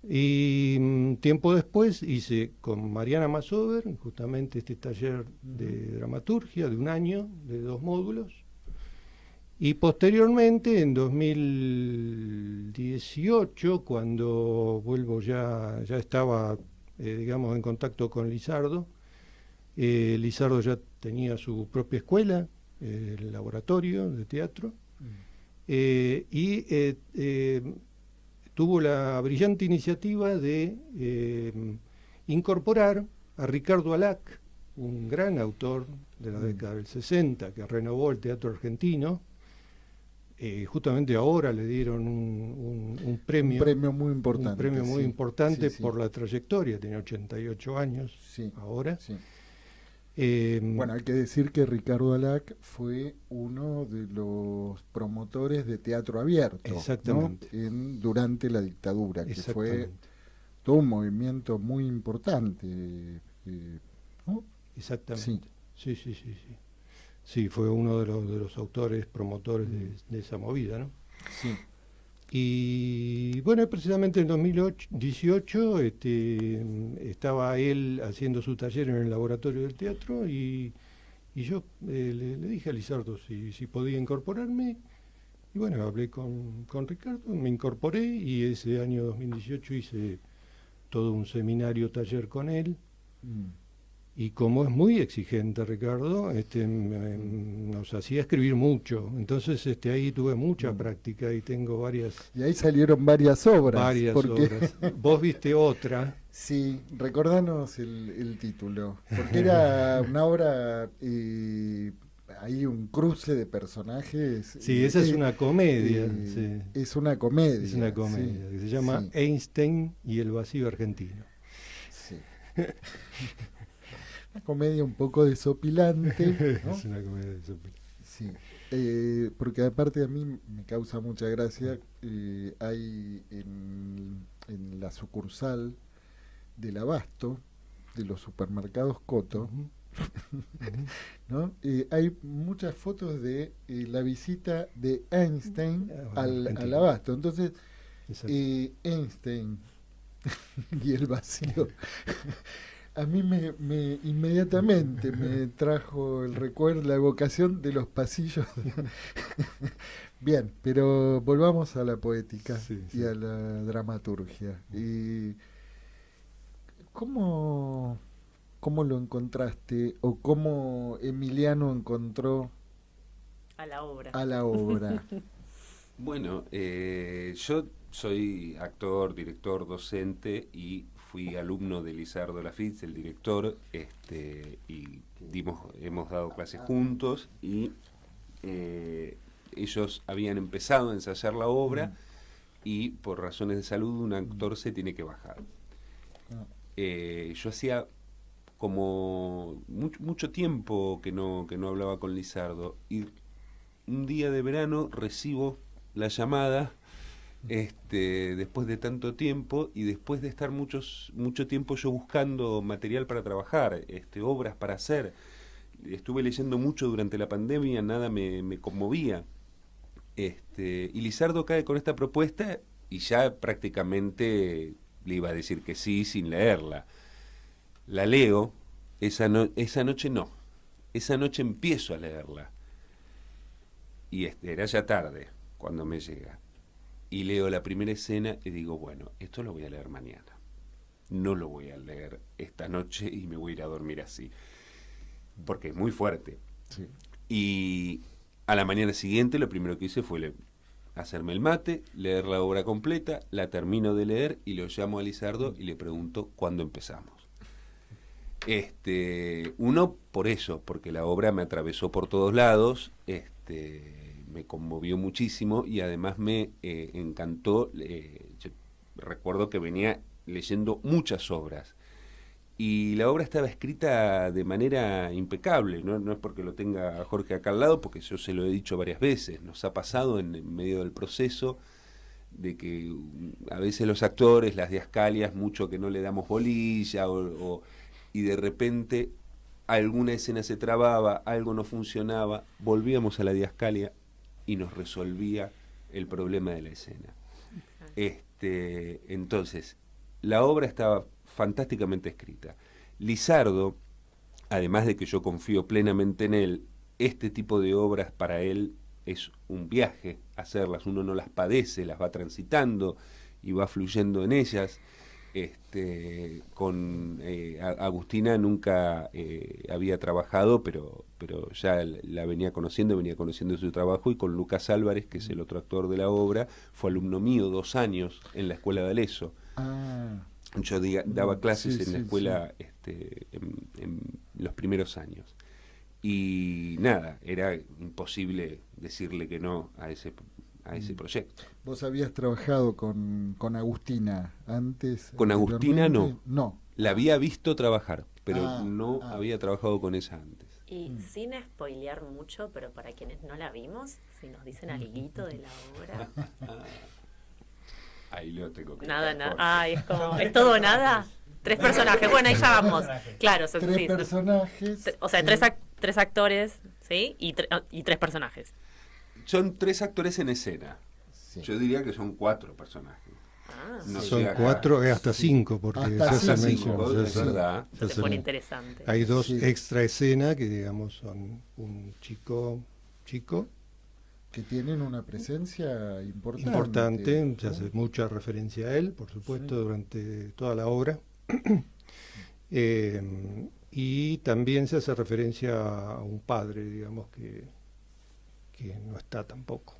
Y tiempo después hice con Mariana Masover justamente este taller de dramaturgia de un año, de 2 módulos. Y posteriormente, en 2018, cuando vuelvo ya estaba, digamos, en contacto con Lizardo. Lizardo ya tenía su propia escuela, el laboratorio de teatro, y tuvo la brillante iniciativa de incorporar a Ricardo Alac, un gran autor de la década del 60, que renovó el teatro argentino. Justamente ahora le dieron un premio. Un premio muy importante. Un premio muy importante sí. por la trayectoria, tiene 88 años ahora. Sí. Bueno, hay que decir que Ricardo Alac fue uno de los promotores de teatro abierto. Exactamente. ¿No? Durante la dictadura, que fue todo un movimiento muy importante. ¿No? Exactamente. Sí. Sí, fue uno de los autores, promotores de esa movida, ¿no? Sí. Y bueno, precisamente en 2018 estaba él haciendo su taller en el laboratorio del teatro y yo le dije a Lizardo si podía incorporarme. Y bueno, hablé con Ricardo, me incorporé y ese año 2018 hice todo un seminario taller con él. Y como es muy exigente Ricardo, nos hacía escribir mucho. Entonces ahí tuve mucha práctica y tengo varias... Y ahí salieron varias obras. Obras. Vos viste otra. Sí, recordanos el título. Porque era una obra... hay un cruce de personajes. Sí, esa es una comedia. Sí. Es una comedia. Es una comedia que se llama Einstein y el vacío argentino. Sí. Una comedia un poco desopilante, ¿no? Es una comedia desopilante. Sí, porque aparte a mí me causa mucha gracia. Hay en la sucursal del Abasto, de los supermercados Coto, ¿no? Hay muchas fotos de la visita de Einstein al Abasto. Entonces, Einstein y el vacío... A mí inmediatamente me trajo el recuerdo, la evocación de los pasillos. Bien, pero volvamos a la poética y a la dramaturgia. ¿Cómo lo encontraste o cómo Emiliano encontró a la obra? Bueno, yo soy actor, director, docente y fui alumno de Lizardo Lafitz, el director, y hemos dado clases juntos y ellos habían empezado a ensayar la obra y por razones de salud un actor se tiene que bajar. Yo hacía como mucho tiempo que no hablaba con Lizardo y un día de verano recibo la llamada después de tanto tiempo y después de estar mucho tiempo yo buscando material para trabajar, obras para hacer. Estuve leyendo mucho durante la pandemia, nada me conmovía. Y Lizardo cae con esta propuesta y ya prácticamente le iba a decir que sí sin leerla. La leo esa noche no. Esa noche empiezo a leerla. Y era ya tarde cuando me llega. Y leo la primera escena y digo, bueno, esto lo voy a leer mañana. No lo voy a leer esta noche y me voy a ir a dormir así. Porque es muy fuerte. Sí. Y a la mañana siguiente lo primero que hice fue hacerme el mate, leer la obra completa, la termino de leer y lo llamo a Lizardo y le pregunto cuándo empezamos. Uno por eso, porque la obra me atravesó por todos lados, me conmovió muchísimo y además me encantó. Yo recuerdo que venía leyendo muchas obras y la obra estaba escrita de manera impecable, no es porque lo tenga Jorge acá al lado, porque yo se lo he dicho varias veces, nos ha pasado en medio del proceso de que a veces los actores, las diascalias, mucho que no le damos bolilla y de repente alguna escena se trababa, algo no funcionaba, volvíamos a la diascalia y nos resolvía el problema de la escena. Entonces, la obra estaba fantásticamente escrita. Lizardo, además de que yo confío plenamente en él, este tipo de obras para él es un viaje hacerlas, uno no las padece, las va transitando y va fluyendo en ellas. Con Agustina nunca había trabajado, pero ya la venía conociendo su trabajo, y con Lucas Álvarez, que es el otro actor de la obra, fue alumno mío 2 años en la escuela de Aleso. Yo daba clases en la escuela en los primeros años. Y nada, era imposible decirle que no a ese proyecto. ¿Vos habías trabajado con Agustina antes? Con Agustina no. No. La había visto trabajar, pero había trabajado con ella antes. Y sin spoilear mucho, pero para quienes no la vimos, si nos dicen alguito de la obra. Ahí lo tengo que Nada. Ay, ¿es todo o nada? 3 personajes. Bueno, ahí ya vamos. Claro, son 3 personajes. O sea, 3 actores, ¿sí? Y 3 personajes. Son 3 actores en escena. Sí. Yo diría que son 4 personajes. No son 4, hasta 5, porque hasta se 5, es verdad. Se pone interesante. Hay 2 extra escena que, digamos, son un chico que tienen una presencia importante. Se hace mucha referencia a él, por supuesto, durante toda la obra. Y también se hace referencia a un padre, digamos, que no está tampoco.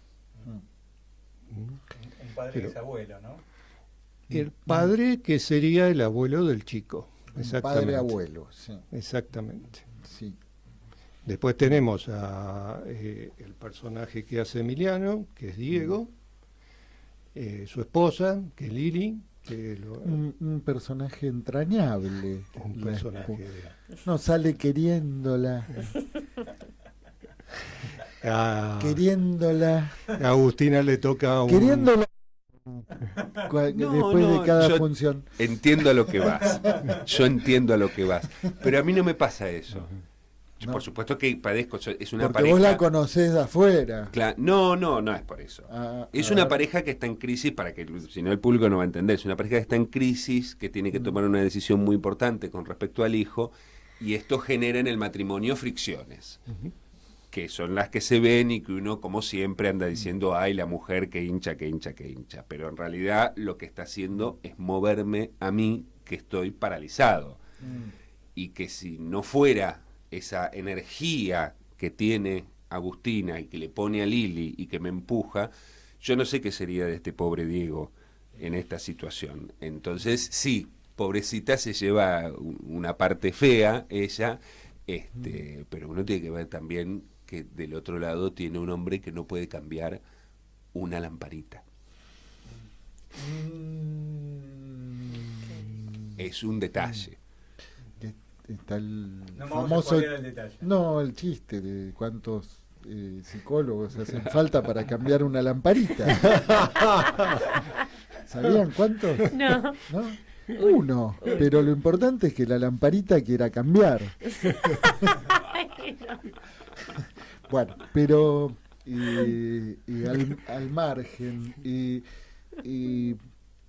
Un padre que es abuelo, ¿no? El padre que sería el abuelo del chico. Exactamente. Padre abuelo, sí. Exactamente. Sí. Después tenemos a el personaje que hace Emiliano, que es Diego, su esposa, que es Lili. Un personaje entrañable. Un personaje. No sale queriéndola. Queriéndola. A Agustina le toca queriéndola. Después de cada función. Entiendo a lo que vas. Yo entiendo a lo que vas. Pero a mí no me pasa eso. Yo, por supuesto que padezco, es una porque pareja. Vos la conocés de afuera. No es por eso. Es una pareja que está en crisis, para que si no el público no va a entender. Es una pareja que está en crisis, que tiene que tomar una decisión muy importante con respecto al hijo, y esto genera en el matrimonio fricciones, que son las que se ven y que uno, como siempre, anda diciendo, ay, la mujer que hincha. Pero en realidad lo que está haciendo es moverme a mí, que estoy paralizado. Y que si no fuera esa energía que tiene Agustina y que le pone a Lili y que me empuja, yo no sé qué sería de este pobre Diego en esta situación. Entonces, sí, pobrecita, se lleva una parte fea ella, pero uno tiene que ver también que del otro lado tiene un hombre que no puede cambiar una lamparita. Es un detalle. Está el famoso el chiste de cuántos psicólogos hacen falta para cambiar una lamparita. ¿Sabían cuántos? No. 1, pero lo importante es que la lamparita quiera cambiar. Bueno, pero al margen,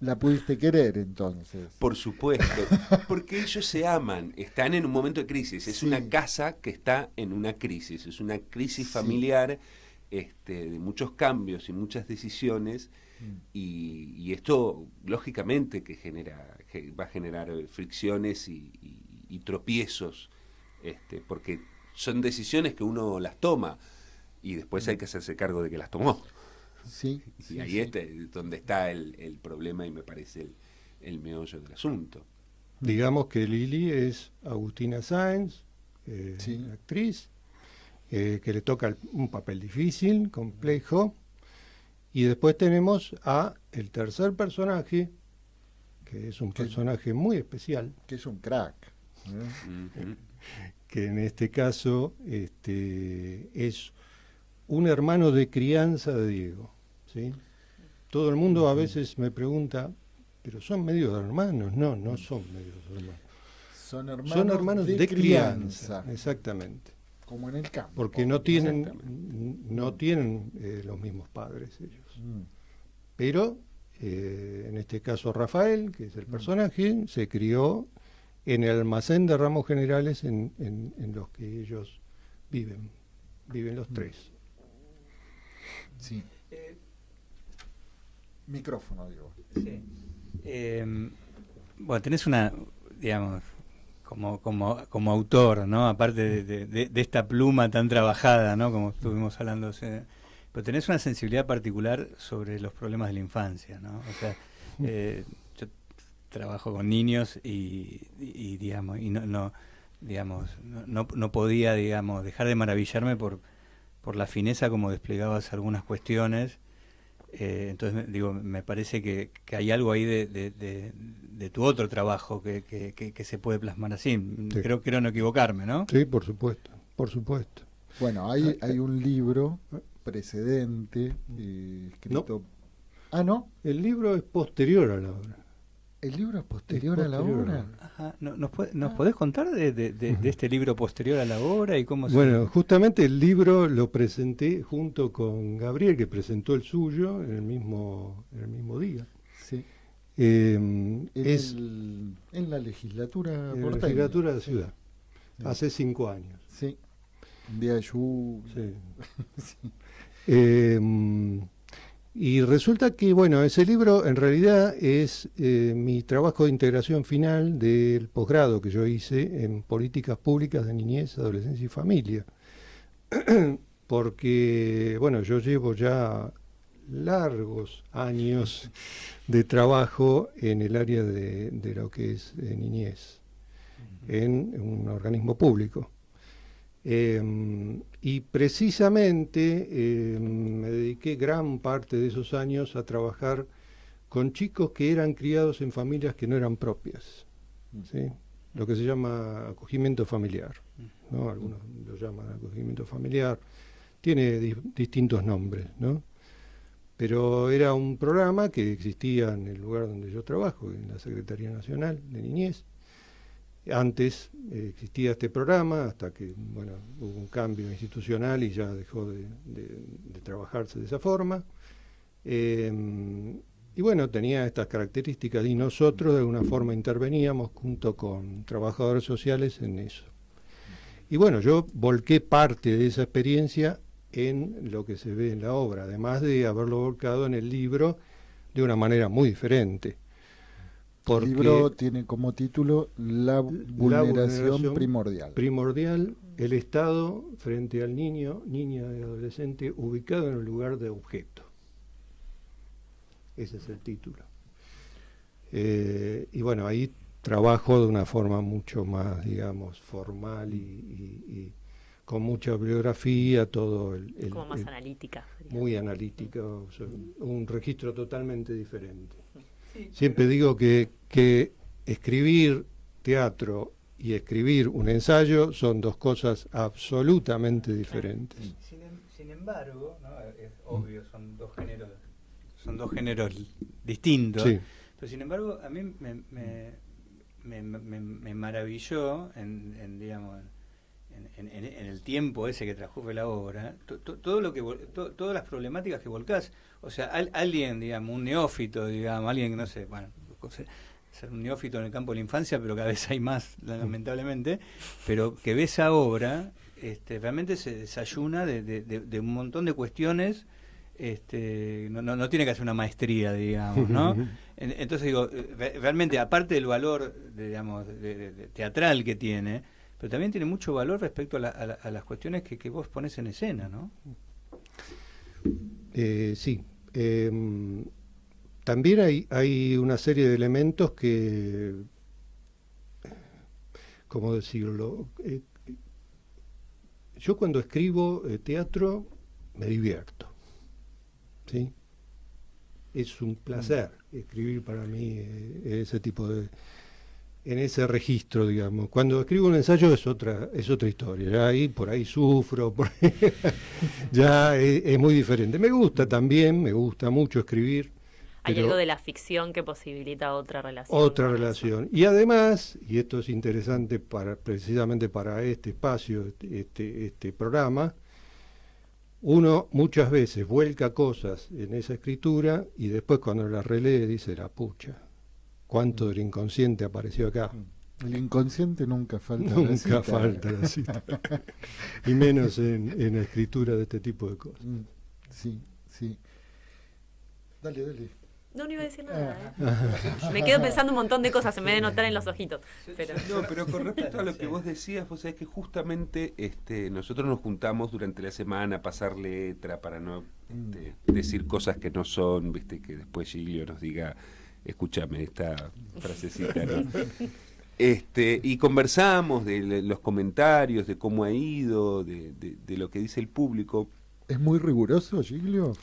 La pudiste querer entonces. Por supuesto, porque ellos se aman, están en un momento de crisis, es una casa que está en una crisis, es una crisis familiar, de muchos cambios y muchas decisiones, y esto lógicamente que va a generar fricciones y tropiezos, porque son decisiones que uno las toma y después hay que hacerse cargo de que las tomó. Sí, y ahí es donde está el problema y me parece el meollo del asunto. Digamos que Lili es Agustina Sáenz, actriz, que le toca un papel difícil, complejo, y después tenemos a el tercer personaje, que es un personaje muy especial. Que es un crack. Que en este caso es un hermano de crianza de Diego, ¿sí? Todo el mundo a veces me pregunta, ¿pero son medios hermanos? No, no son medios hermanos. Son hermanos de crianza, exactamente. Como en el campo. Porque no tienen los mismos padres ellos. Pero, en este caso Rafael, que es el personaje, se crió en el almacén de Ramos Generales en los que ellos viven los tres. Sí. Micrófono, digo. Sí. Bueno, tenés una, digamos, como autor, ¿no? Aparte de esta pluma tan trabajada, ¿no? Como estuvimos hablando, pero tenés una sensibilidad particular sobre los problemas de la infancia, ¿no? O sea, yo trabajo con niños y digamos, y no podía, digamos, dejar de maravillarme por la fineza como desplegabas algunas cuestiones. Entonces, digo, me parece que hay algo ahí de tu otro trabajo que se puede plasmar así. Sí. Creo no equivocarme, ¿no? Sí, por supuesto, por supuesto. Bueno, hay un libro precedente escrito... ¿No? El libro es posterior a la obra. ¿El libro es posterior a la obra? Ajá. ¿Nos podés contar de este libro posterior a la obra y cómo se...? Bueno, justamente el libro lo presenté junto con Gabriel, que presentó el suyo en el mismo día. Sí. En la legislatura porteña. En la legislatura de Ciudad. Sí. Hace 5 años. Sí. Un día de lluvia. Sí. Sí. Y resulta que, bueno, ese libro en realidad es mi trabajo de integración final del posgrado que yo hice en políticas públicas de niñez, adolescencia y familia. Porque, bueno, yo llevo ya largos años de trabajo en el área de lo que es niñez, en un organismo público. Y precisamente me dediqué gran parte de esos años a trabajar con chicos que eran criados en familias que no eran propias, ¿sí? Lo que se llama acogimiento familiar, ¿no? Algunos lo llaman acogimiento familiar, tiene distintos nombres, ¿no? Pero era un programa que existía en el lugar donde yo trabajo, en la Secretaría Nacional de Niñez. Antes existía este programa hasta que, bueno, hubo un cambio institucional y ya dejó de trabajarse de esa forma. Y bueno, tenía estas características y nosotros de alguna forma interveníamos junto con trabajadores sociales en eso. Y bueno, yo volqué parte de esa experiencia en lo que se ve en la obra, además de haberlo volcado en el libro de una manera muy diferente. El libro tiene como título La vulneración primordial. Primordial, el Estado frente al niño, niña y adolescente ubicado en el lugar de objeto. Ese es el título. Y bueno, ahí trabajo de una forma mucho más, digamos, formal y con mucha bibliografía, todo como más analítica. Muy analítica, o sea, un registro totalmente diferente. Siempre digo que escribir teatro y escribir un ensayo son dos cosas absolutamente diferentes. Sin embargo, ¿no? Es obvio, son dos géneros distintos, sí. Pero sin embargo a mí me maravilló en en el tiempo ese que transcurre la obra, todo lo que todas las problemáticas que volcás, o sea, alguien, digamos, un neófito, digamos, alguien que no sé, bueno, ser un neófito en el campo de la infancia, pero cada vez hay más, lamentablemente, pero que ve esa obra, realmente se desayuna de un montón de cuestiones. No tiene que hacer una maestría, digamos, ¿no? Entonces digo, realmente aparte del valor, digamos, de teatral que tiene, pero también tiene mucho valor respecto a las cuestiones que vos pones en escena, ¿no? Sí. También hay una serie de elementos que, ¿cómo decirlo? Yo cuando escribo teatro me divierto. ¿Sí? Es un placer escribir para mí ese tipo de... en ese registro, digamos. Cuando escribo un ensayo es otra historia. Ya ahí, por ahí sufro, ya es muy diferente. Me gusta mucho escribir. Hay algo de la ficción que posibilita otra relación. Otra relación. Y además, y esto es interesante precisamente para este espacio, este programa, uno muchas veces vuelca cosas en esa escritura y después cuando la relee dice, la pucha, cuánto del inconsciente apareció acá. El inconsciente nunca falta. Nunca falta la cita. Y menos en la escritura de este tipo de cosas. Sí. Dale. No iba a decir nada. Me quedo pensando un montón de cosas, se me debe notar en los ojitos. Pero con respecto a lo que vos decías, vos sabés que justamente nosotros nos juntamos durante la semana a pasar letra para no decir cosas que no son, viste, que después Giglio nos diga, escúchame esta frasecita, ¿no? Y conversamos de los comentarios, de cómo ha ido, de lo que dice el público. ¿Es muy riguroso, Giglio?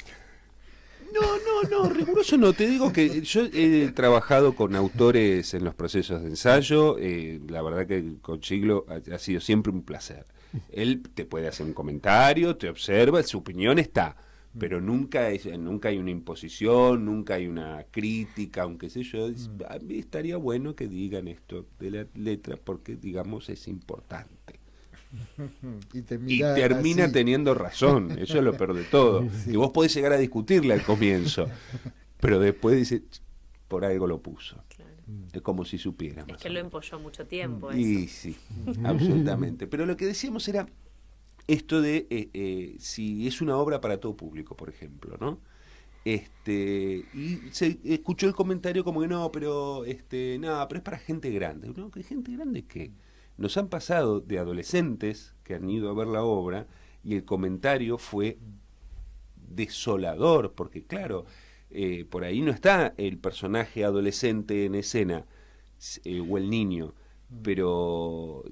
No, riguroso no. Te digo que yo he trabajado con autores en los procesos de ensayo. La verdad que con Giglio ha sido siempre un placer. Él te puede hacer un comentario, te observa, su opinión está, pero nunca hay una imposición, nunca hay una crítica, aunque sé yo. A mí estaría bueno que digan esto de la letra porque, digamos, es importante. Y termina así, teniendo razón. Eso es lo peor de todo. Sí. Que vos podés llegar a discutirle al comienzo, pero después dice, por algo lo puso. Claro. Es como si supiera. Es que lo empolló mucho tiempo. Y eso. Sí, absolutamente. Pero lo que decíamos era esto de si es una obra para todo público, por ejemplo, ¿no? Y se escuchó el comentario como que no, pero pero es para gente grande. ¿No? ¿Que gente grande qué? Nos han pasado de adolescentes que han ido a ver la obra y el comentario fue desolador, porque claro, por ahí no está el personaje adolescente en escena o el niño, pero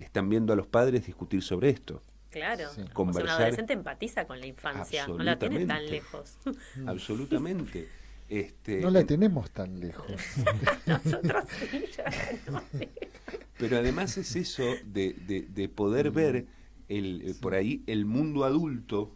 están viendo a los padres discutir sobre esto. Claro, sí. O sea, un adolescente empatiza con la infancia, no la tiene tan lejos. Absolutamente. No la tenemos tan lejos. Nosotros sí, ya no. Pero además es eso de poder ver por ahí el mundo adulto,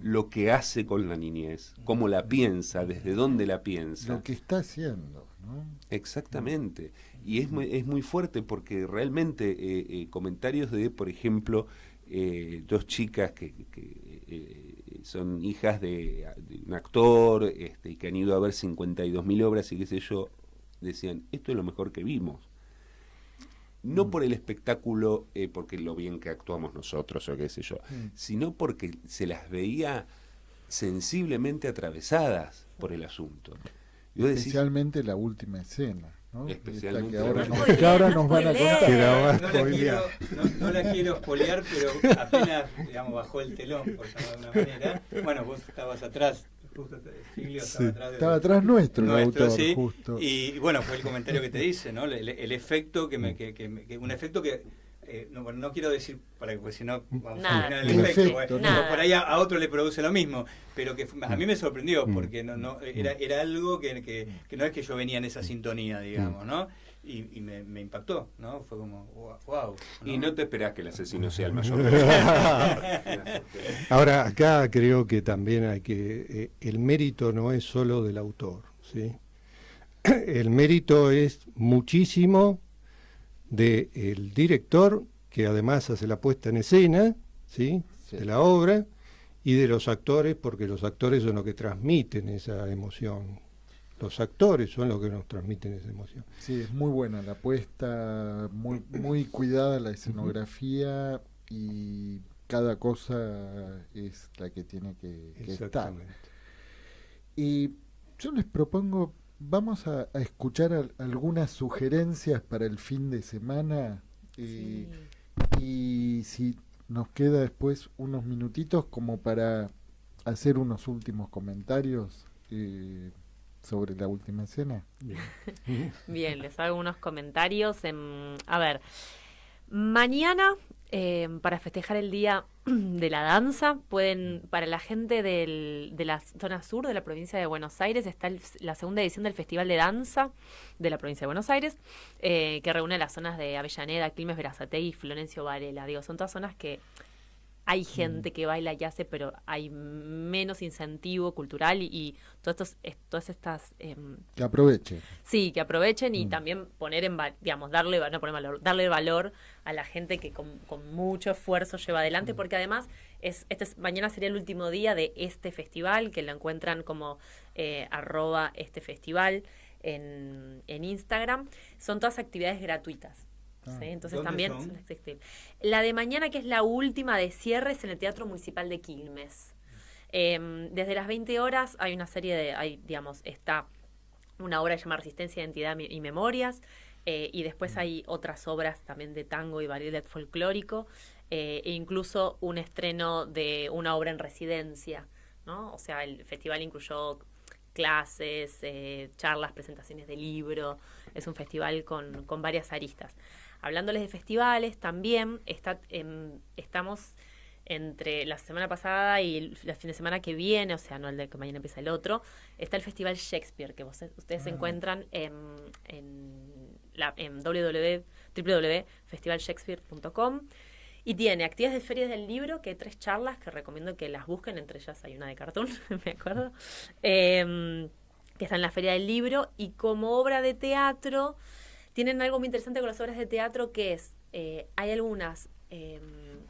lo que hace con la niñez, cómo la piensa, desde dónde la piensa. Lo que está haciendo, ¿no? Exactamente. Y es muy fuerte porque realmente comentarios de, por ejemplo, dos chicas que son hijas de un actor y que han ido a ver 52.000 obras y qué sé yo, decían, esto es lo mejor que vimos. No por el espectáculo, porque lo bien que actuamos nosotros o qué sé yo, sino porque se las veía sensiblemente atravesadas por el asunto. Especialmente la última escena, ¿no? Especialmente que ahora nos van a contar. No la quiero spoilear, pero apenas, digamos, bajó el telón, por llamarlo de una manera. Bueno, vos estabas atrás. Giglio estaba atrás nuestro el autor, sí. Justo. Y bueno, fue el comentario que te dice, ¿no? El efecto un efecto que no quiero decir para que, pues si no vamos a terminar el efecto, por ahí a otro le produce lo mismo, pero que a mí me sorprendió porque era algo que no es que yo venía en esa sintonía, digamos, ¿no? Y me impactó, ¿no? Fue como, wow. ¿No? Y no te esperás que el asesino sea el mayor. Ahora, acá creo que también hay que... el mérito no es solo del autor, ¿sí? El mérito es muchísimo del director que además hace la puesta en escena, ¿sí? De la obra, y de los actores, porque los actores son los que transmiten esa emoción. Los actores son los que nos transmiten esa emoción. Sí, es muy buena la puesta, muy cuidada la escenografía y cada cosa es la que tiene que estar. Y yo les propongo, vamos a escuchar algunas sugerencias para el fin de semana y si nos queda después unos minutitos como para hacer unos últimos comentarios sobre la última escena. Bien, les hago unos comentarios. A ver, mañana, para festejar el Día de la Danza, para la gente de la zona sur de la provincia de Buenos Aires, está la segunda edición del Festival de Danza de la provincia de Buenos Aires, que reúne las zonas de Avellaneda, Quilmes, Berazategui y Florencio Varela. Digo, son todas zonas que hay gente que baila y hace, pero hay menos incentivo cultural y todas estas... que aprovechen. Sí, que aprovechen y también poner darle valor a la gente que con mucho esfuerzo lleva adelante, porque además mañana sería el último día de este festival, que lo encuentran como @estefestival en Instagram. Son todas actividades gratuitas. ¿Sí? Entonces también son accesibles. La de mañana, que es la última de cierre, es en el Teatro Municipal de Quilmes. Desde las 20 horas hay una serie está una obra llamada Resistencia, Identidad y Memorias, y después hay otras obras también de tango y ballet folclórico, e incluso un estreno de una obra en residencia, ¿no? O sea, el festival incluyó clases, charlas, presentaciones de libro. Es un festival con varias aristas. Hablándoles de festivales, también estamos entre la semana pasada y el fin de semana que viene, o sea, no el de que mañana empieza el otro, está el Festival Shakespeare, que ustedes encuentran en www.festivalshakespeare.com, y tiene actividades de ferias del libro, que hay 3 charlas que recomiendo que las busquen, entre ellas hay una de cartoon, me acuerdo, que está en la Feria del Libro, y como obra de teatro tienen algo muy interesante con las obras de teatro, que es, hay algunas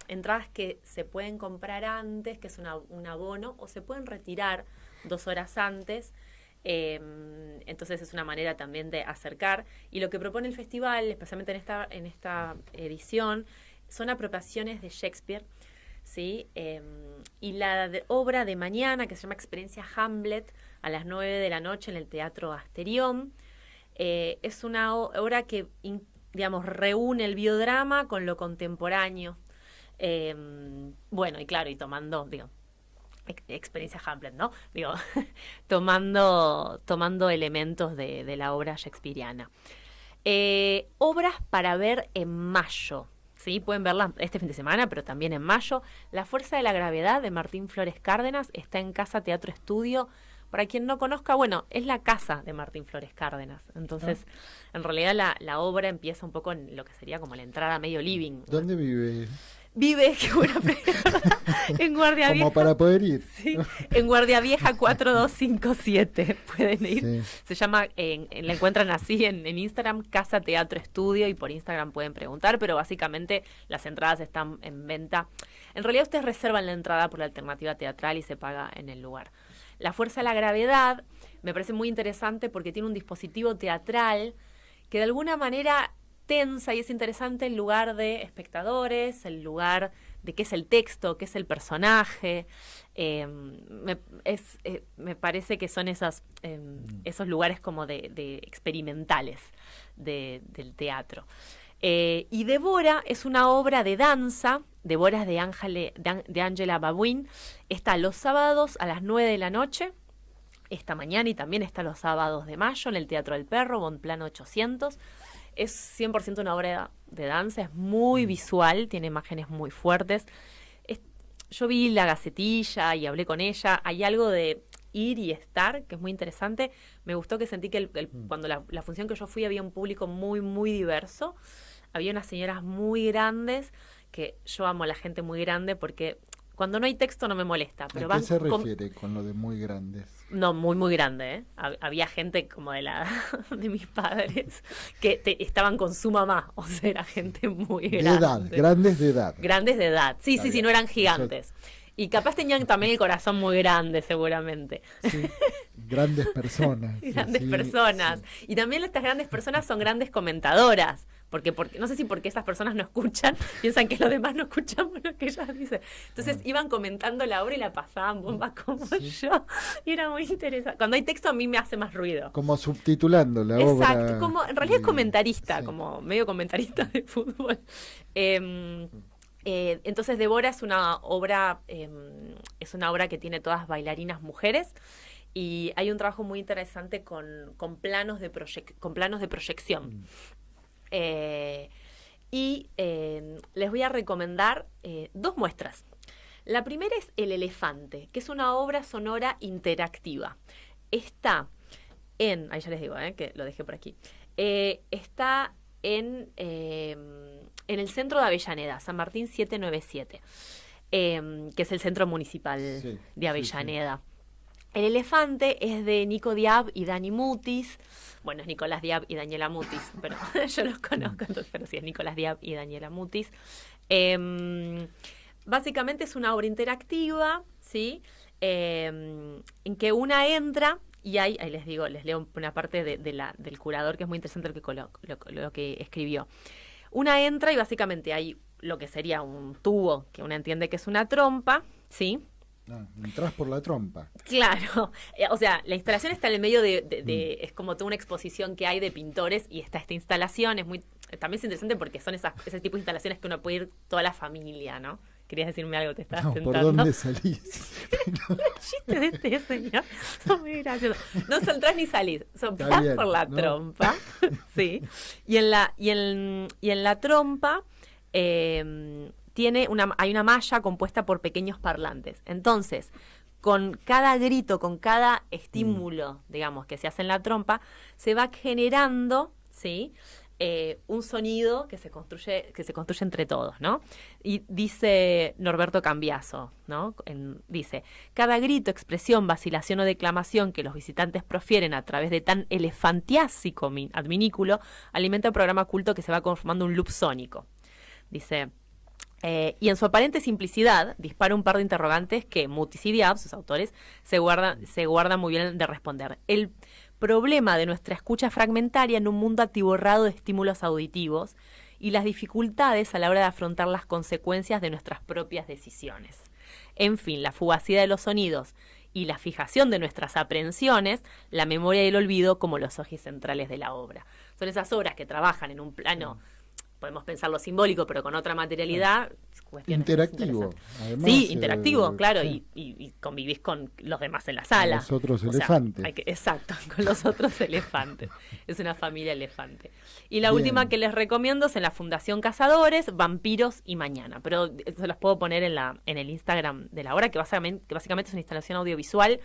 entradas que se pueden comprar antes, que es un abono, o se pueden retirar 2 horas antes. Entonces es una manera también de acercar. Y lo que propone el festival, especialmente en esta edición, son apropiaciones de Shakespeare, ¿sí? Y la obra de mañana, que se llama Experiencia Hamlet, a las 9 de la noche en el Teatro Asterión, es una obra que, reúne el biodrama con lo contemporáneo. Bueno, y claro, y tomando, experiencia Hamlet, ¿no? tomando elementos de la obra shakespeariana. Obras para ver en mayo. Sí, pueden verla este fin de semana, pero también en mayo. La Fuerza de la Gravedad, de Martín Flores Cárdenas, está en Casa Teatro Estudio. Para quien no conozca, bueno, es la casa de Martín Flores Cárdenas. Entonces, en realidad la obra empieza un poco en lo que sería como la entrada medio living. ¿Dónde vive? Vive, qué buena pregunta, en Guardia Vieja. Como para poder ir. Sí, en Guardia Vieja 4257 pueden ir. Sí. Se llama, la encuentran así en Instagram, Casa Teatro Estudio, y por Instagram pueden preguntar, pero básicamente las entradas están en venta. En realidad ustedes reservan la entrada por la alternativa teatral y se paga en el lugar. La Fuerza de la Gravedad me parece muy interesante porque tiene un dispositivo teatral que de alguna manera tensa, y es interesante el lugar de espectadores, el lugar de qué es el texto, qué es el personaje. Me parece que son esos lugares como de experimentales del teatro. Y Devora es una obra de danza. Devora es de Angela Babuin. Está los sábados a las 9 de la noche, esta mañana, y también está los sábados de mayo en el Teatro del Perro, Bonplano 800. Es 100% una obra de danza, es muy visual, tiene imágenes muy fuertes. Yo vi la gacetilla y hablé con ella. Hay algo de ir y estar que es muy interesante. Me gustó que sentí que cuando la función que yo fui había un público muy, muy diverso. Había unas señoras muy grandes, que yo amo a la gente muy grande porque Cuando no hay texto no me molesta. Pero ¿A qué se refiere con lo de muy grandes? No, muy, muy grande, ¿eh? Había gente como de la de mis padres que estaban con su mamá. O sea, era gente muy grande. De edad, grandes de edad. Grandes de edad. Sí, Está sí, sí, bien. no eran gigantes. Y capaz tenían también el corazón muy grande, seguramente. Sí, grandes personas. Grandes sí, personas. sí. Y también estas grandes personas son grandes comentadoras. Porque no sé si porque esas personas no escuchan, piensan que los demás no escuchamos lo que ellas dicen. Entonces iban comentando la obra y la pasaban bomba como yo. Y era muy interesante. Cuando hay texto a mí me hace más ruido. Como subtitulando la obra. Exacto, como, en realidad es comentarista, como medio comentarista de fútbol. Entonces Devora es una obra que tiene todas bailarinas mujeres y hay un trabajo muy interesante con planos de proyección. Les voy a recomendar 2 muestras. La primera es El Elefante, que es una obra sonora interactiva. Está ahí ya les digo, que lo dejé por aquí. Está en el centro de Avellaneda, San Martín 797, que es el centro municipal de Avellaneda. El Elefante es de Nico Diab y Dani Mutis. Bueno, es Nicolás Diab y Daniela Mutis, pero yo los conozco, entonces, pero sí, es Nicolás Diab y Daniela Mutis. Básicamente es una obra interactiva, ¿sí? En que una entra y ahí les leo una parte del curador que es muy interesante lo que escribió. Una entra y básicamente hay lo que sería un tubo que uno entiende que es una trompa, ¿sí? Entras por la trompa. Claro, o sea, la instalación está en el medio es como toda una exposición que hay de pintores y está esta instalación, también es interesante porque son ese tipo de instalaciones que uno puede ir toda la familia, ¿no? Querías decirme algo, te estabas tentando. ¿Por dónde salís? Los chistes de este señor son muy graciosos. No entrás ni salís, soplás por la trompa, sí. Y en la trompa hay una malla compuesta por pequeños parlantes. Entonces, con cada grito, con cada estímulo, digamos, que se hace en la trompa, se va generando, ¿sí? Un sonido que se construye entre todos, ¿no? Y dice Norberto Cambiaso, ¿no? Dice, cada grito, expresión, vacilación o declamación que los visitantes profieren a través de tan elefantiásico adminículo alimenta el programa culto que se va conformando un loop sónico. Dice, y en su aparente simplicidad dispara un par de interrogantes que Mutis y Diab, sus autores, se guardan muy bien de responder. El problema de nuestra escucha fragmentaria en un mundo atiborrado de estímulos auditivos y las dificultades a la hora de afrontar las consecuencias de nuestras propias decisiones. En fin, la fugacidad de los sonidos y la fijación de nuestras aprehensiones, la memoria y el olvido como los ejes centrales de la obra. Son esas obras que trabajan en un plano, podemos pensarlo simbólico, pero con otra materialidad. Interactivo. Además, sí, interactivo, claro, sí. y convivís con los demás en la sala. Los otros elefantes. Exacto, con los otros elefantes. Es una familia elefante. Y la Bien. última que les recomiendo es en la Fundación Cazadores, Vampiros y Mañana. Pero se los puedo poner en el Instagram de la obra, que básicamente es una instalación audiovisual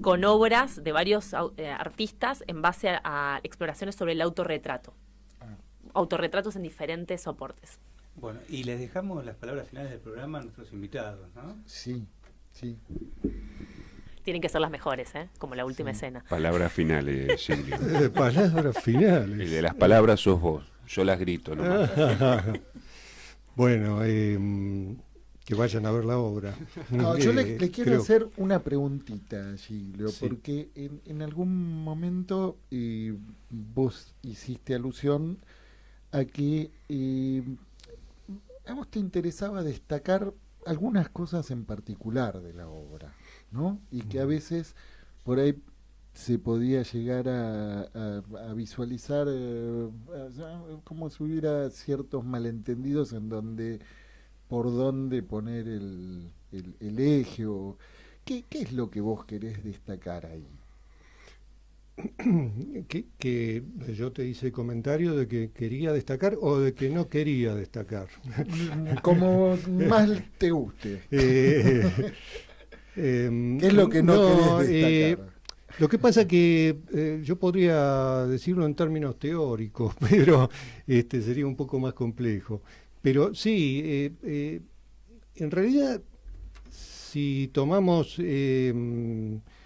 con obras de varios artistas en base a exploraciones sobre el autorretrato. Autorretratos en diferentes soportes. Bueno, y les dejamos las palabras finales del programa a nuestros invitados, ¿no? Sí, sí. Tienen que ser las mejores, como la última escena. Palabras finales, Silvio. Palabras finales. El de las palabras sos vos, yo las grito nomás. Bueno, que vayan a ver la obra. No, yo le quiero creo... hacer una preguntita, Giglio, Sí. porque en algún momento vos hiciste alusión a que a vos te interesaba destacar algunas cosas en particular de la obra, ¿no? Y que a veces por ahí se podía llegar a visualizar como si hubiera ciertos malentendidos en donde por dónde poner el eje o ¿qué es lo que vos querés destacar ahí? Que yo te hice comentario de que quería destacar o de que no quería destacar. Como más te guste. ¿Qué es lo que no querés destacar? Lo que pasa que yo podría decirlo en términos teóricos, pero sería un poco más complejo. Pero sí, en realidad si tomamos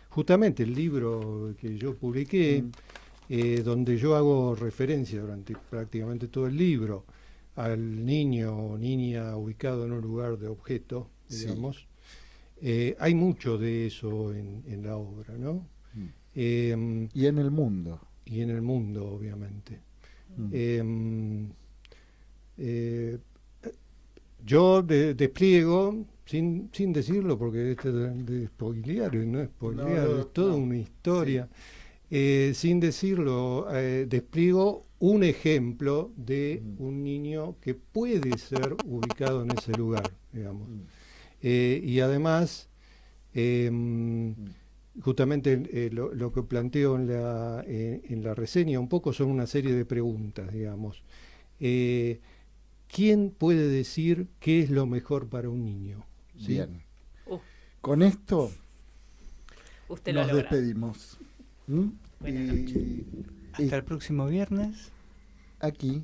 justamente el libro que yo publiqué, donde yo hago referencia durante prácticamente todo el libro al niño o niña ubicado en un lugar de objeto, digamos, hay mucho de eso en la obra, ¿no? Y en el mundo. Y en el mundo, obviamente. Yo despliego, sin decirlo, porque este de spoilear, no es spoilear, es toda una historia. Sin decirlo, despliego un ejemplo de un niño que puede ser ubicado en ese lugar, digamos. Y además, justamente lo que planteo en la reseña un poco son una serie de preguntas, digamos. ¿Quién puede decir qué es lo mejor para un niño? ¿Sí? Bien. Con esto Usted nos lo logra. despedimos. Hasta el próximo viernes. Aquí,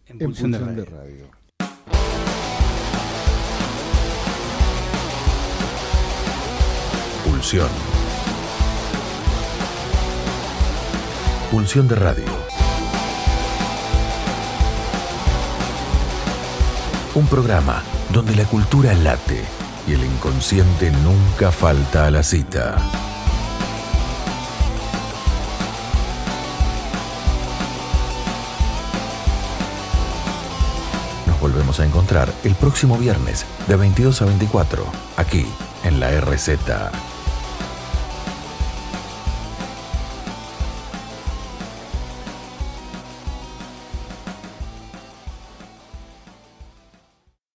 en Pulsión de Radio. Pulsión. Pulsión de Radio. Un programa donde la cultura late y el inconsciente nunca falta a la cita. Nos volvemos a encontrar el próximo viernes de 22 a 24, aquí en la RZ.